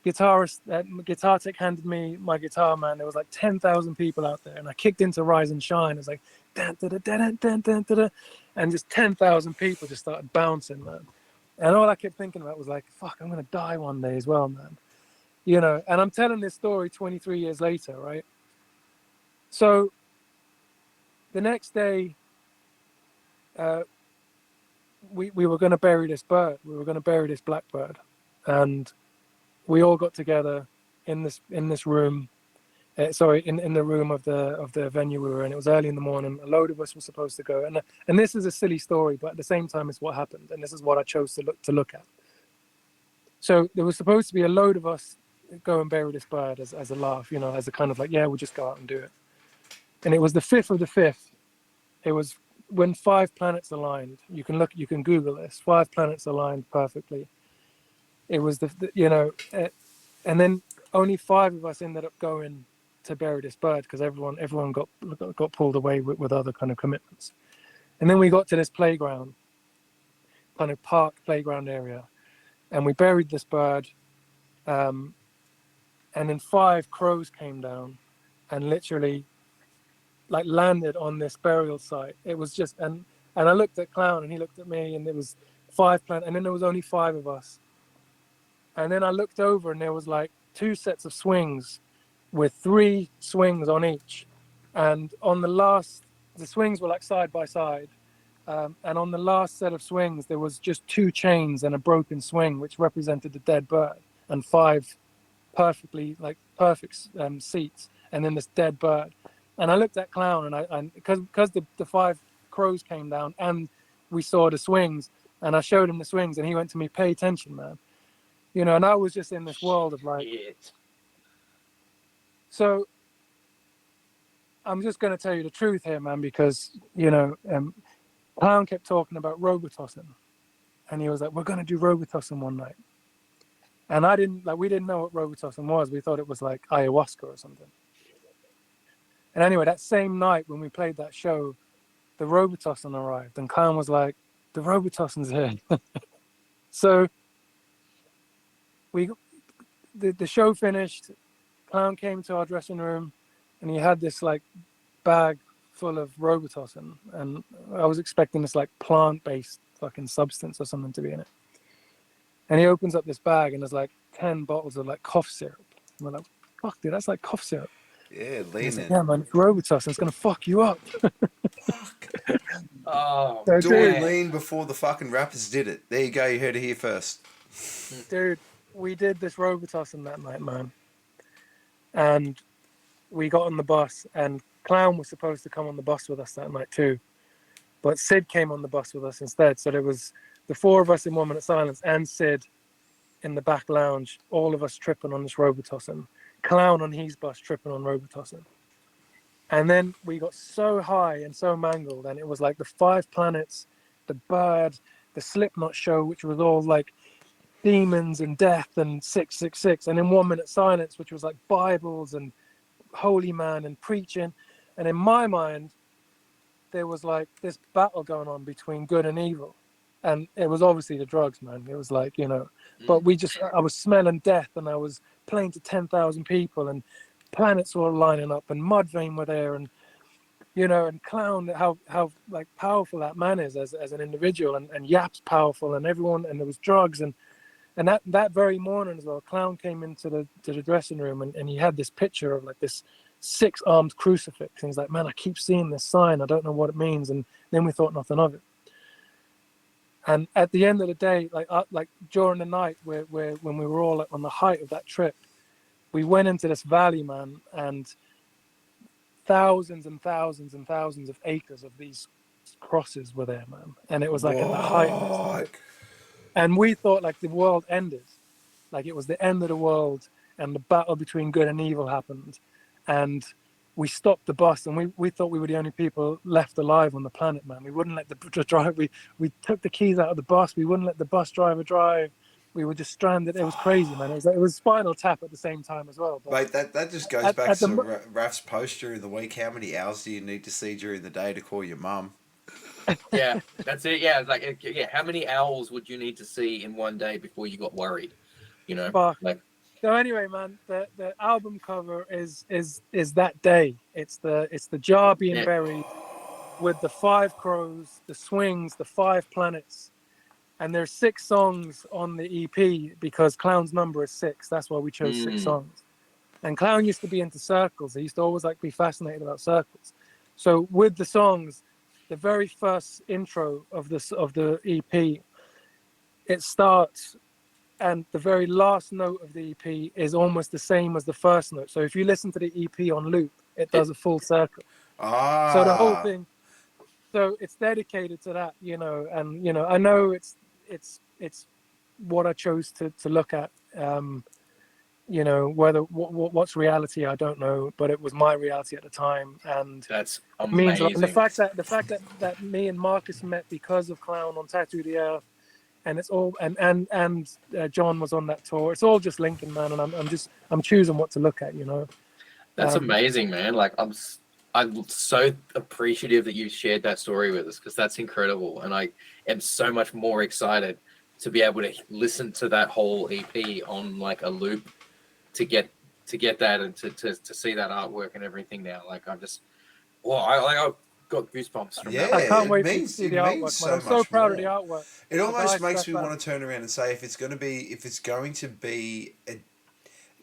Speaker 3: Guitar tech handed me my guitar, man. There was like 10,000 people out there, and I kicked into Rise and Shine. It was like, dun, dun, dun, dun, dun, dun, dun, and just 10,000 people just started bouncing, man. And all I kept thinking about was like, fuck, I'm gonna die one day as well, man. You know, and I'm telling this story 23 years later, right? So the next day, we were going to bury this bird. We were going to bury this blackbird, and we all got together in this room. In the room of the venue we were in. It was early in the morning. A load of us were supposed to go, and this is a silly story, but at the same time, it's what happened, and this is what I chose to look at. So there was supposed to be a load of us go and bury this bird as a laugh, you know, as a kind of like, yeah, we'll just go out and do it. And it was the 5th of the 5th. It was when 5 planets aligned, you can Google this. 5 planets aligned perfectly. It was and then only 5 of us ended up going to bury this bird because everyone got pulled away with other kind of commitments. And then we got to this playground, kind of park playground area, and we buried this bird. And then 5 crows came down and literally like landed on this burial site. It was just, and I looked at Clown and he looked at me, and there was 5 planets, and then there was only 5 of us. And then I looked over and there was like 2 sets of swings with 3 swings on each. And on the swings were like side by side. And on the last set of swings, there was just 2 chains and a broken swing, which represented the dead bird, and 5 perfect seats, and then this dead bird. And I looked at Clown, and because the 5 crows came down and we saw the swings, and I showed him the swings, and he went to me, "Pay attention, man." And I was just in this world of like,
Speaker 4: Shit.
Speaker 3: so I'm just going to tell you the truth here, man, because, Clown kept talking about Robitussin, and he was like, "We're going to do Robitussin one night." And we didn't know what Robitussin was. We thought it was like ayahuasca or something. And anyway, that same night when we played that show, the Robitussin arrived, and Clown was like, "The Robitussin's here." So the show finished. Clown came to our dressing room, and he had this like bag full of Robitussin, and I was expecting this like plant-based fucking substance or something to be in it. And he opens up this bag, and there's like 10 bottles of like cough syrup. And we're like, "Fuck, dude, that's like cough syrup."
Speaker 2: Yeah,
Speaker 3: And he's like,
Speaker 2: leaning.
Speaker 3: "Yeah, man, it's Robitussin. It's gonna fuck you up."
Speaker 2: Fuck.
Speaker 4: Oh,
Speaker 3: So,
Speaker 2: Doing
Speaker 3: dude,
Speaker 2: lean before the fucking rappers did it. There you go. You heard it here first.
Speaker 3: dude, we did this Robitussin that night, man. And we got on the bus, and Clown was supposed to come on the bus with us that night too. But Sid came on the bus with us instead. So there was the 4 of us in 1 Minute Silence and Sid in the back lounge, all of us tripping on this Robitussin. Clown on his bus tripping on Robitussin. And then we got so high and so mangled, and it was like the 5 planets, the bird, the Slipknot show, which was all like demons and death and 666, and in 1 Minute Silence, which was like Bibles and holy man and preaching. And in my mind, there was like this battle going on between good and evil, and it was obviously the drugs, man. It was like, but I was smelling death, and I was playing to 10,000 people, and planets were lining up, and Mudvayne were there, and and Clown, how like powerful that man is as an individual, and Yap's powerful, and everyone, and there was drugs, and that very morning as well, Clown came into the dressing room, and he had this picture of like this 6-armed crucifix, and he's like, "Man, I keep seeing this sign. I don't know what it means." And then we thought nothing of it. And at the end of the day, like during the night, where when we were all on the height of that trip, we went into this valley, man, and thousands and thousands and thousands of acres of these crosses were there, man. And it was like at the height of this thing. And we thought like the world ended, like it was the end of the world, and the battle between good and evil happened. And we stopped the bus, and we thought we were the only people left alive on the planet, man. We wouldn't let the driver, we took the keys out of the bus. We wouldn't let the bus driver drive. We were just stranded. It was crazy, man. It was Spinal Tap at the same time as well. But
Speaker 2: Mate, that just goes back to Raf's post during the week. How many hours do you need to see during the day to call your mum?
Speaker 4: yeah, that's it. Yeah, it's like, yeah, how many owls would you need to see in one day before you got worried?
Speaker 3: Fuck.
Speaker 4: Like,
Speaker 3: So anyway, man, the album cover is that day. It's the jar being buried with the 5 crows, the swings, the 5 planets, and there's 6 songs on the EP because Clown's number is 6. That's why we chose 6 songs. And Clown used to be into circles. He used to always like be fascinated about circles. So with the songs, the very first intro of the EP, it starts, and the very last note of the EP is almost the same as the first note. So if you listen to the EP on loop, it does a full circle. So the whole thing, so it's dedicated to that, and I know it's what I chose to look at, you know, whether what's reality, I don't know, but it was my reality at the time, and
Speaker 4: That's
Speaker 3: it means a lot. And
Speaker 4: amazing.
Speaker 3: the fact that me and Marcus met because of Clown on Tattoo the Earth, and it's all and John was on that tour. It's all just linking, man, and I'm choosing what to look at, you know.
Speaker 4: That's amazing, man. Like I'm so appreciative that you shared that story with us, because that's incredible, and I am so much more excited to be able to listen to that whole EP on like a loop to get that and to see that artwork and everything now. Like I'm just, well, I got goosebumps from that.
Speaker 3: I
Speaker 2: Yeah,
Speaker 3: can't
Speaker 2: it
Speaker 3: wait for you to
Speaker 2: means
Speaker 3: see
Speaker 2: it
Speaker 3: the
Speaker 2: means
Speaker 3: artwork, man.
Speaker 2: so
Speaker 3: I'm so
Speaker 2: much
Speaker 3: proud of the
Speaker 2: more.
Speaker 3: artwork.
Speaker 2: It
Speaker 3: The
Speaker 2: almost
Speaker 3: guys
Speaker 2: makes
Speaker 3: dressed
Speaker 2: me
Speaker 3: up.
Speaker 2: want to turn around and say, if it's going to be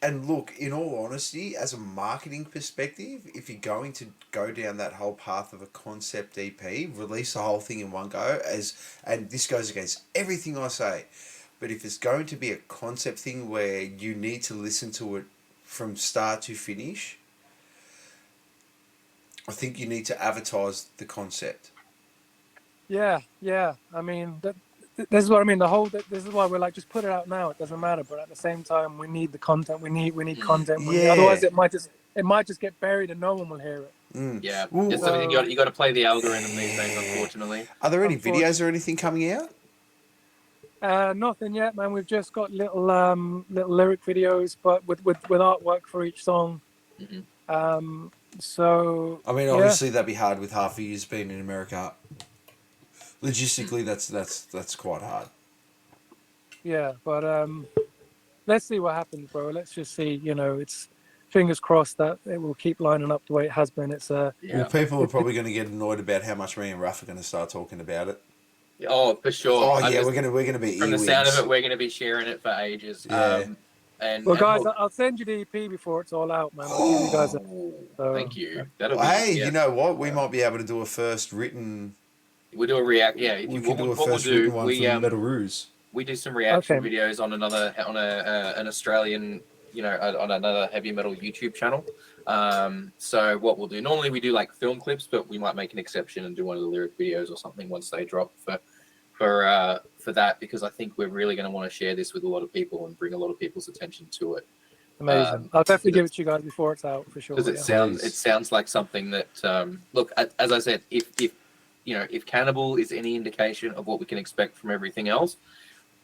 Speaker 2: and look, in all honesty, as a marketing perspective, if you're going to go down that whole path of a concept EP, release the whole thing in one go, and this goes against everything I say, but if it's going to be a concept thing where you need to listen to it from start to finish, I think you need to advertise the concept.
Speaker 3: Yeah. I mean, this is what I mean. This is why we're like, just put it out now. It doesn't matter. But at the same time, we need the content. We need content.
Speaker 2: Yeah.
Speaker 3: Otherwise, it might just get buried and no one will hear it.
Speaker 4: Yeah,
Speaker 2: Well,
Speaker 4: just something you got to play the algorithm these days, unfortunately.
Speaker 2: are there any videos or anything coming out?
Speaker 3: Nothing yet, man. We've just got little lyric videos, but with artwork for each song.
Speaker 4: Mm-hmm.
Speaker 3: So
Speaker 2: I mean, obviously that'd be hard with half of years being in America. Logistically, that's quite hard.
Speaker 3: Yeah, but let's see what happens, bro. Let's just see. You know, it's fingers crossed that it will keep lining up the way it has been. It's
Speaker 2: Well, people are probably going to get annoyed about how much me and Ruff are going to start talking about it.
Speaker 4: Oh, for sure.
Speaker 2: Oh yeah, we're gonna be
Speaker 4: from
Speaker 2: earwigs.
Speaker 4: the sound of it, we're gonna be sharing it for ages.
Speaker 2: Yeah.
Speaker 3: Well, guys, I'll send you the EP before it's all out, man. I'll give you guys
Speaker 4: thank you. That'll
Speaker 2: Well,
Speaker 4: be,
Speaker 2: hey, you know what? We might be able to do a first written.
Speaker 4: We'll do a react. Yeah,
Speaker 2: We can do a first written one for the Metal Ruse.
Speaker 4: We do some reaction videos on an Australian, you know, on another heavy metal YouTube channel. So what we'll do, normally we do like film clips, but we might make an exception and do one of the lyric videos or something once they drop for that, because I think we're really going to want to share this with a lot of people and bring a lot of people's attention to it.
Speaker 3: Amazing. I'll definitely give it to you guys before it's out, for sure.
Speaker 4: Because it sounds like something that look, as I said, if you know, if Cannibal is any indication of what we can expect from everything else,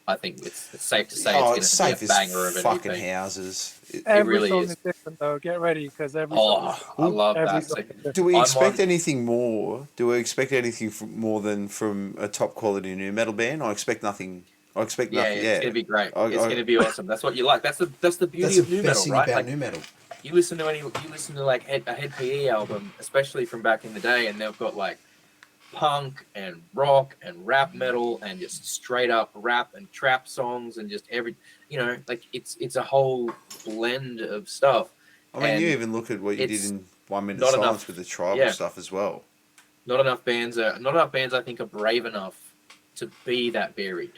Speaker 4: I think it's safe to say it's going to be a banger of
Speaker 2: fucking
Speaker 4: anything.
Speaker 2: Houses.
Speaker 3: Every
Speaker 4: really
Speaker 3: song
Speaker 4: is
Speaker 3: different, though. Get ready, because every song is,
Speaker 4: I love that.
Speaker 2: Do we expect anything more? Do we expect anything more than from a top quality new metal band? I expect nothing. I expect nothing. Yeah,
Speaker 4: it's going to be great. It's going to be awesome. That's what you like. That's the beauty of new metal, right? Like,
Speaker 2: new metal.
Speaker 4: You listen to like a Head PE album, especially from back in the day, and they've got like punk and rock and rap metal and just straight up rap and trap songs and just every, you know, like it's a whole blend of stuff.
Speaker 2: I mean, you even look at what you did in 1 Minute Silence with the tribal stuff as well.
Speaker 4: Not enough bands I think are brave enough to be that varied.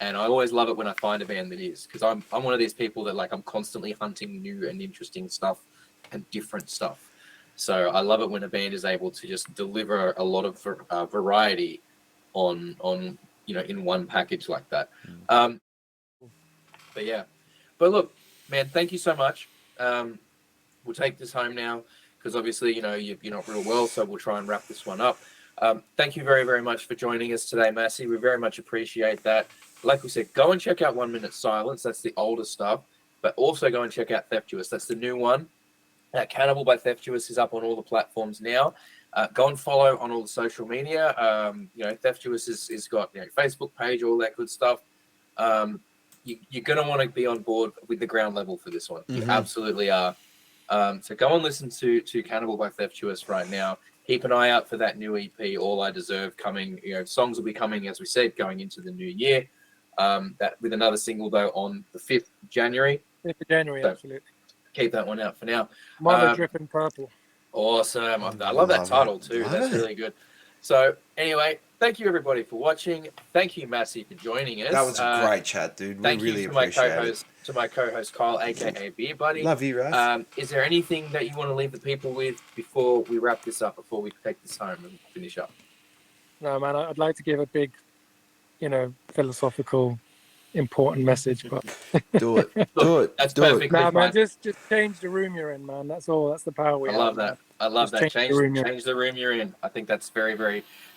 Speaker 4: And I always love it when I find a band that is, because I'm one of these people that like I'm constantly hunting new and interesting stuff and different stuff. So I love it when a band is able to just deliver a lot of variety on you know, in one package like that. But look, man, thank you so much. We'll take this home now, because obviously, you know, you're not real well, so we'll try and wrap this one up. Thank you very, very much for joining us today, Massy. We very much appreciate that. Like we said, go and check out 1 Minute Silence. That's the older stuff. But also go and check out THEFTUOUS. That's the new one. Cannibal by THEFTUOUS is up on all the platforms now. Go and follow on all the social media. You know, THEFTUOUS is got, you know, Facebook page, all that good stuff. You're going to want to be on board with the ground level for this one. Mm-hmm. You absolutely are. So go and listen to Cannibal by THEFTUOUS right now. Keep an eye out for that new EP, All I Deserve, coming. You know, songs will be coming, as we said, going into the new year. That with another single, though, on the 5th of January.
Speaker 3: 5th of January, so absolutely.
Speaker 4: Keep that one out for now.
Speaker 3: Mother Dripping Purple.
Speaker 4: Awesome. I love that title too. That's really good. So anyway, thank you everybody for watching. Thank you, Massy, for joining us.
Speaker 2: That was a great chat, dude. We really appreciate it.
Speaker 4: To my co-host Kyle, aka Beer Buddy.
Speaker 2: Love you, Raf.
Speaker 4: Is there anything that you want to leave the people with before we wrap this up, before we take this home and finish up?
Speaker 3: No, man, I'd like to give a big, you know, philosophical important message, but
Speaker 2: Do it. Do it.
Speaker 4: That's
Speaker 2: Do it.
Speaker 4: perfectly
Speaker 3: nah, man,
Speaker 4: fine.
Speaker 3: just change the room you're in, man. That's all. That's the power we
Speaker 4: I
Speaker 3: have.
Speaker 4: love
Speaker 3: man.
Speaker 4: that. I love
Speaker 3: Just
Speaker 4: that.
Speaker 3: change the room you're in.
Speaker 4: Change the room you're in. I think that's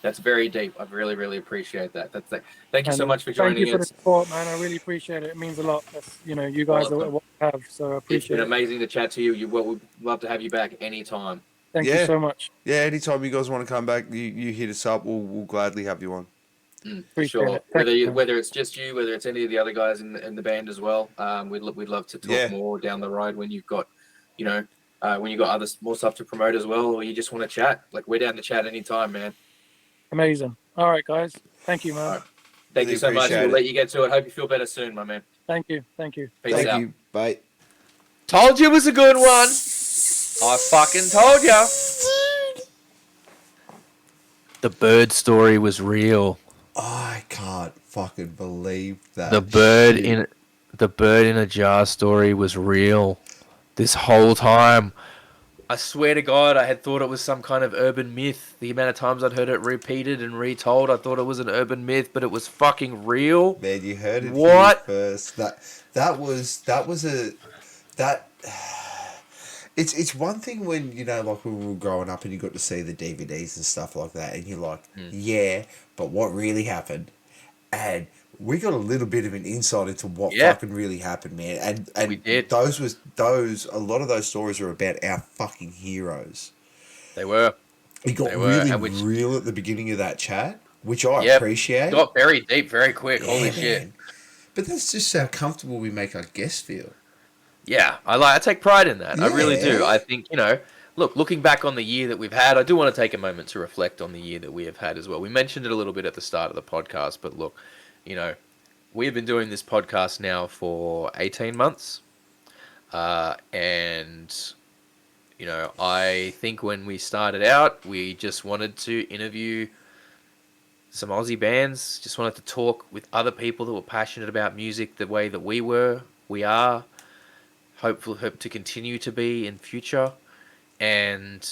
Speaker 4: that's very deep. I really, really appreciate that. Thank you so
Speaker 3: And
Speaker 4: much for
Speaker 3: thank you
Speaker 4: joining
Speaker 3: for the
Speaker 4: us.
Speaker 3: support, man. I really appreciate it. It means a lot. That's, you know, you guys are
Speaker 4: Welcome.
Speaker 3: what we have, so I
Speaker 4: It's
Speaker 3: appreciate
Speaker 4: been
Speaker 3: it.
Speaker 4: amazing to chat to you. We'd love to have you back anytime.
Speaker 3: Thank you so much.
Speaker 2: Yeah, anytime you guys want to come back, you hit us up. We'll gladly have you on.
Speaker 4: For
Speaker 3: Appreciate
Speaker 4: sure.
Speaker 3: it. Thank you, man.
Speaker 4: Whether it's just you, whether it's any of the other guys in the band as well, we'd love to talk
Speaker 2: Yeah.
Speaker 4: more down the road when you've got, you know, when you've got more stuff to promote as well, or you just want to chat. Like, we're down to chat anytime, man.
Speaker 3: Amazing. All right, guys. Thank you, man.
Speaker 4: All right. Thank
Speaker 2: Really
Speaker 4: you so much.
Speaker 2: appreciate
Speaker 4: We'll
Speaker 2: it.
Speaker 4: let you get to it. Hope you feel better soon, my man.
Speaker 3: Thank you. Thank you.
Speaker 4: Peace
Speaker 2: Thank
Speaker 4: out.
Speaker 2: you. Bye.
Speaker 1: Told you it was a good one. I fucking told ya. The bird story was real.
Speaker 2: I can't fucking believe that.
Speaker 1: The bird
Speaker 2: shit.
Speaker 1: in a jar story was real. This whole time. I swear to God, I had thought it was some kind of urban myth. The amount of times I'd heard it repeated and retold, I thought it was an urban myth, but it was fucking real.
Speaker 2: Man, you heard it
Speaker 1: What?
Speaker 2: here first. It's one thing when, you know, like when we were growing up and you got to see the DVDs and stuff like that, and you're like, yeah, but what really happened? And we got a little bit of an insight into what fucking really happened, man. And
Speaker 1: We did.
Speaker 2: a lot of those stories are about our fucking heroes.
Speaker 1: They were.
Speaker 2: It got really real at the beginning of that chat, which I appreciate.
Speaker 1: Got very deep very quick. Holy shit.
Speaker 2: Man. But that's just how comfortable we make our guests feel.
Speaker 1: Yeah, I take pride in that. I really do.
Speaker 2: Yeah.
Speaker 1: I think, you know, looking back on the year that we've had, I do want to take a moment to reflect on the year that we have had as well. We mentioned it a little bit at the start of the podcast, but look, you know, we've been doing this podcast now for 18 months. And, you know, I think when we started out, we just wanted to interview some Aussie bands, just wanted to talk with other people that were passionate about music the way that we are. Hope to continue to be in future. And,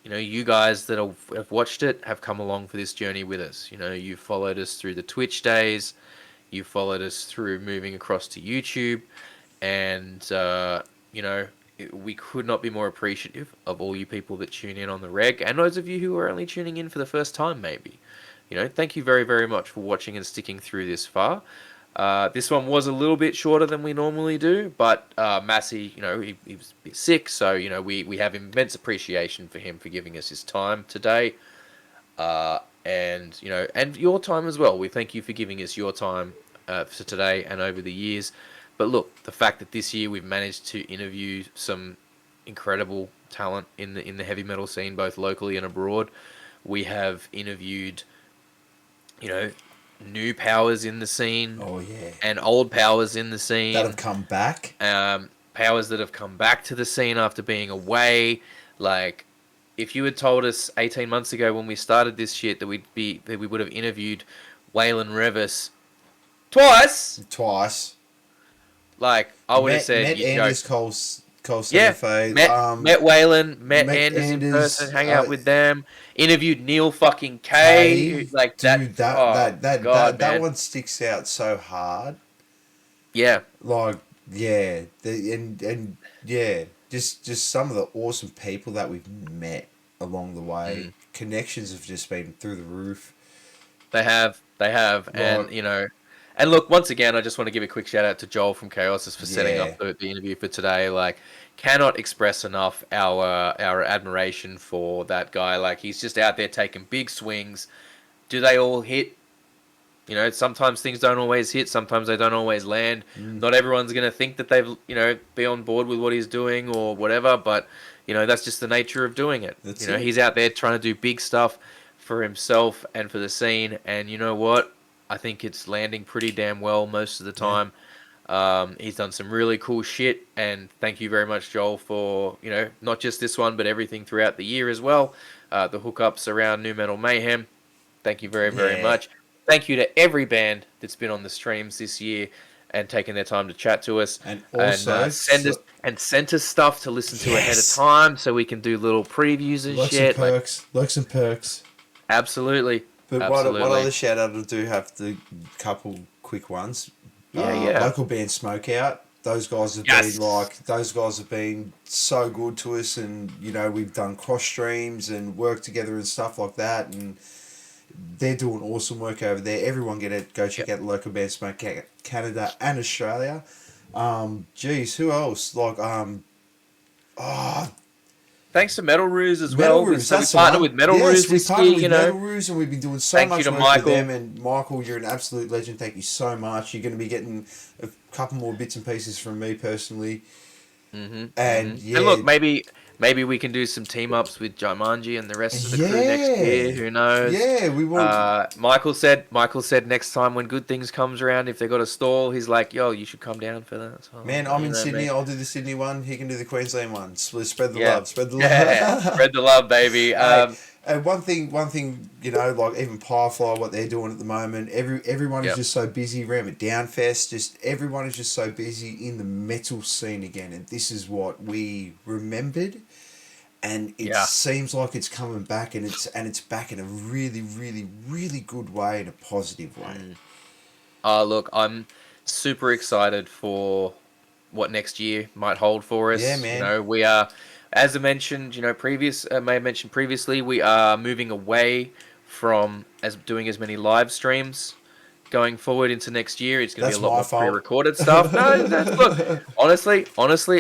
Speaker 1: you know, you guys that have watched it have come along for this journey with us. You know, you followed us through the Twitch days. You followed us through moving across to YouTube. And, you know, we could not be more appreciative of all you people that tune in on the reg. And those of you who are only tuning in for the first time, maybe. You know, thank you very, very much for watching and sticking through this far. This one was a little bit shorter than we normally do, but Massy, you know, he was a bit sick, so, you know, we have immense appreciation for him for giving us his time today, and, you know, and your time as well. We thank you for giving us your time for today and over the years. But look, the fact that this year we've managed to interview some incredible talent in the heavy metal scene, both locally and abroad. We have interviewed, you know, new powers in the scene.
Speaker 2: Oh, yeah.
Speaker 1: And old powers in the scene.
Speaker 2: That have come back.
Speaker 1: Powers that have come back to the scene after being away. Like, if you had told us 18 months ago when we started this shit that we would have interviewed Waylon Revis twice. Like, I would have said,
Speaker 2: met
Speaker 1: you
Speaker 2: Anders
Speaker 1: know,
Speaker 2: Cole
Speaker 1: met Waylon, met Anders in
Speaker 2: Anders,
Speaker 1: person, hang out with them, interviewed Neil fucking Kay, who, like,
Speaker 2: dude, that
Speaker 1: that
Speaker 2: one sticks out so hard.
Speaker 1: Yeah,
Speaker 2: like, yeah, and yeah, just some of the awesome people that we've met along the way. Connections have just been through the roof.
Speaker 1: They have, and you know. And look, once again, I just want to give a quick shout out to Joel from Chaosis for setting up the interview for today. Like, cannot express enough our admiration for that guy. Like, he's just out there taking big swings. Do they all hit? You know, sometimes things don't always hit. Sometimes they don't always land. Not everyone's going to think that they've, you know, be on board with what he's doing or whatever. But, you know, that's just the nature of doing it. You know, he's out there trying to do big stuff for himself and for the scene. And you know what? I think it's landing pretty damn well most of the time. He's done some really cool shit, and thank you very much, Joel, for, you know, not just this one, but everything throughout the year as well. The hookups around Nu Metal Mayhem. Thank you very, very much. Thank you to every band that's been on the streams this year and taken their time to chat to us,
Speaker 2: and also
Speaker 1: sent us stuff to listen to ahead of time, so we can do little previews and shit.
Speaker 2: Looks and perks.
Speaker 1: Absolutely.
Speaker 2: But what other shout out I do have the couple quick ones.
Speaker 1: Yeah.
Speaker 2: Local band Smokeout. Those guys have been so good to us, and you know we've done cross streams and worked together and stuff like that, and they're doing awesome work over there. Everyone go check out the local band Smokeout Canada and Australia. Geez, who else?
Speaker 1: Thanks to Metal Ruse as
Speaker 2: Metal
Speaker 1: well.
Speaker 2: Ruse,
Speaker 1: So we
Speaker 2: that's the
Speaker 1: partnered
Speaker 2: one.
Speaker 1: with Metal Ruse this year,
Speaker 2: with
Speaker 1: you know.
Speaker 2: Metal Ruse, and we've been doing so
Speaker 1: Thank you
Speaker 2: much
Speaker 1: to
Speaker 2: work
Speaker 1: Michael.
Speaker 2: with them. And Michael, you're an absolute legend. Thank you so much. You're going to be getting a couple more bits and pieces from me personally. And yeah,
Speaker 1: And look, maybe we can do some team ups with Jumanji and the rest of the crew next year. Who knows?
Speaker 2: Yeah, we want.
Speaker 1: Michael said next time when Good Things comes around, if they got a stall, he's like, yo, you should come down for that. So,
Speaker 2: Man, I'm in Sydney. I'll do the Sydney one. He can do the Queensland one. Spread the love. Spread the love.
Speaker 1: Yeah, spread the love, baby.
Speaker 2: And one thing, you know, like even Firefly, what they're doing at the moment, everyone is just so busy. Ram It Down Fest, just everyone is just so busy in the metal scene again, and this is what we remembered. And it seems like it's coming back, and it's back in a really, really, really good way, in a positive way.
Speaker 1: Look, I'm super excited for what next year might hold for us.
Speaker 2: Yeah, man.
Speaker 1: You know, we are, as I mentioned, may have mentioned previously, we are moving away from doing as many live streams going forward into next year. It's going to be a lot more pre-recorded stuff. No, look, honestly,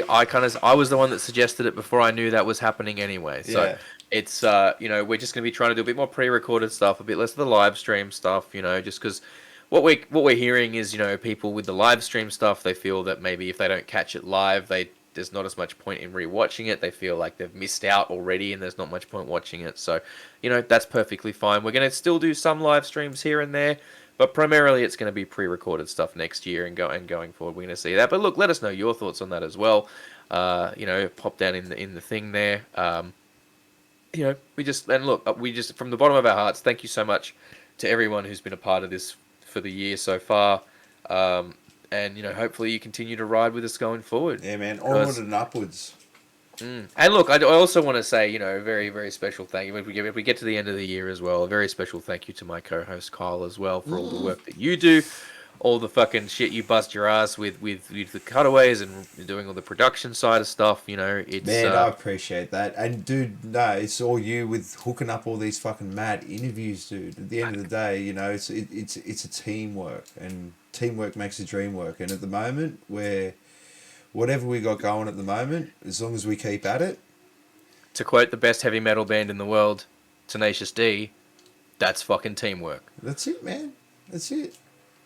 Speaker 1: I was the one that suggested it before I knew that was happening anyway. So it's we're just going to be trying to do a bit more pre-recorded stuff, a bit less of the live stream stuff. You know, just because what we're hearing is, you know, people with the live stream stuff, they feel that maybe if they don't catch it live, there's not as much point in rewatching it. They feel like they've missed out already, and there's not much point watching it. So, you know, that's perfectly fine. We're going to still do some live streams here and there, but primarily it's going to be pre-recorded stuff next year and going forward. We're going to see that. But look, let us know your thoughts on that as well. Pop down in the thing there. We just from the bottom of our hearts, thank you so much to everyone who's been a part of this for the year so far. And, you know, hopefully you continue to ride with us going forward.
Speaker 2: Yeah, man. Onward and upwards.
Speaker 1: And look, I also want to say, you know, a very, very special thank you. If we get to the end of the year as well, a very special thank you to my co-host Kyle as well for all the work that you do, all the fucking shit you bust your ass with the cutaways and doing all the production side of stuff. You know, it's
Speaker 2: I appreciate that. And dude, no, it's all you with hooking up all these fucking mad interviews, dude. At the end of the day, you know, it's a teamwork, and teamwork makes the dream work. And at the moment, whatever we got going at the moment, as long as we keep at it.
Speaker 1: To quote the best heavy metal band in the world, Tenacious D, that's fucking teamwork.
Speaker 2: That's it, man. That's it.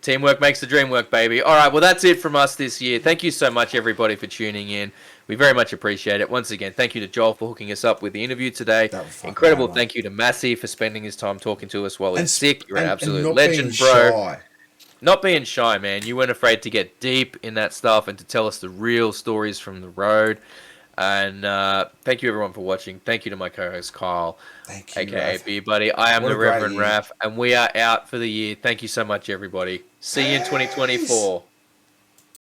Speaker 1: Teamwork makes the dream work, baby. All right, well, that's it from us this year. Thank you so much, everybody, for tuning in. We very much appreciate it. Once again, thank you to Joel for hooking us up with the interview today. Incredible thank you to Massy for spending his time talking to us while he's sick. You're an absolute legend, bro. Not being shy, man. You weren't afraid to get deep in that stuff and to tell us the real stories from the road. And thank you, everyone, for watching. Thank you to my co-host, Kyle, a.k.a. Beer Buddy. I am the Reverend Raph, and we are out for the year. Thank you so much, everybody. See you in 2024.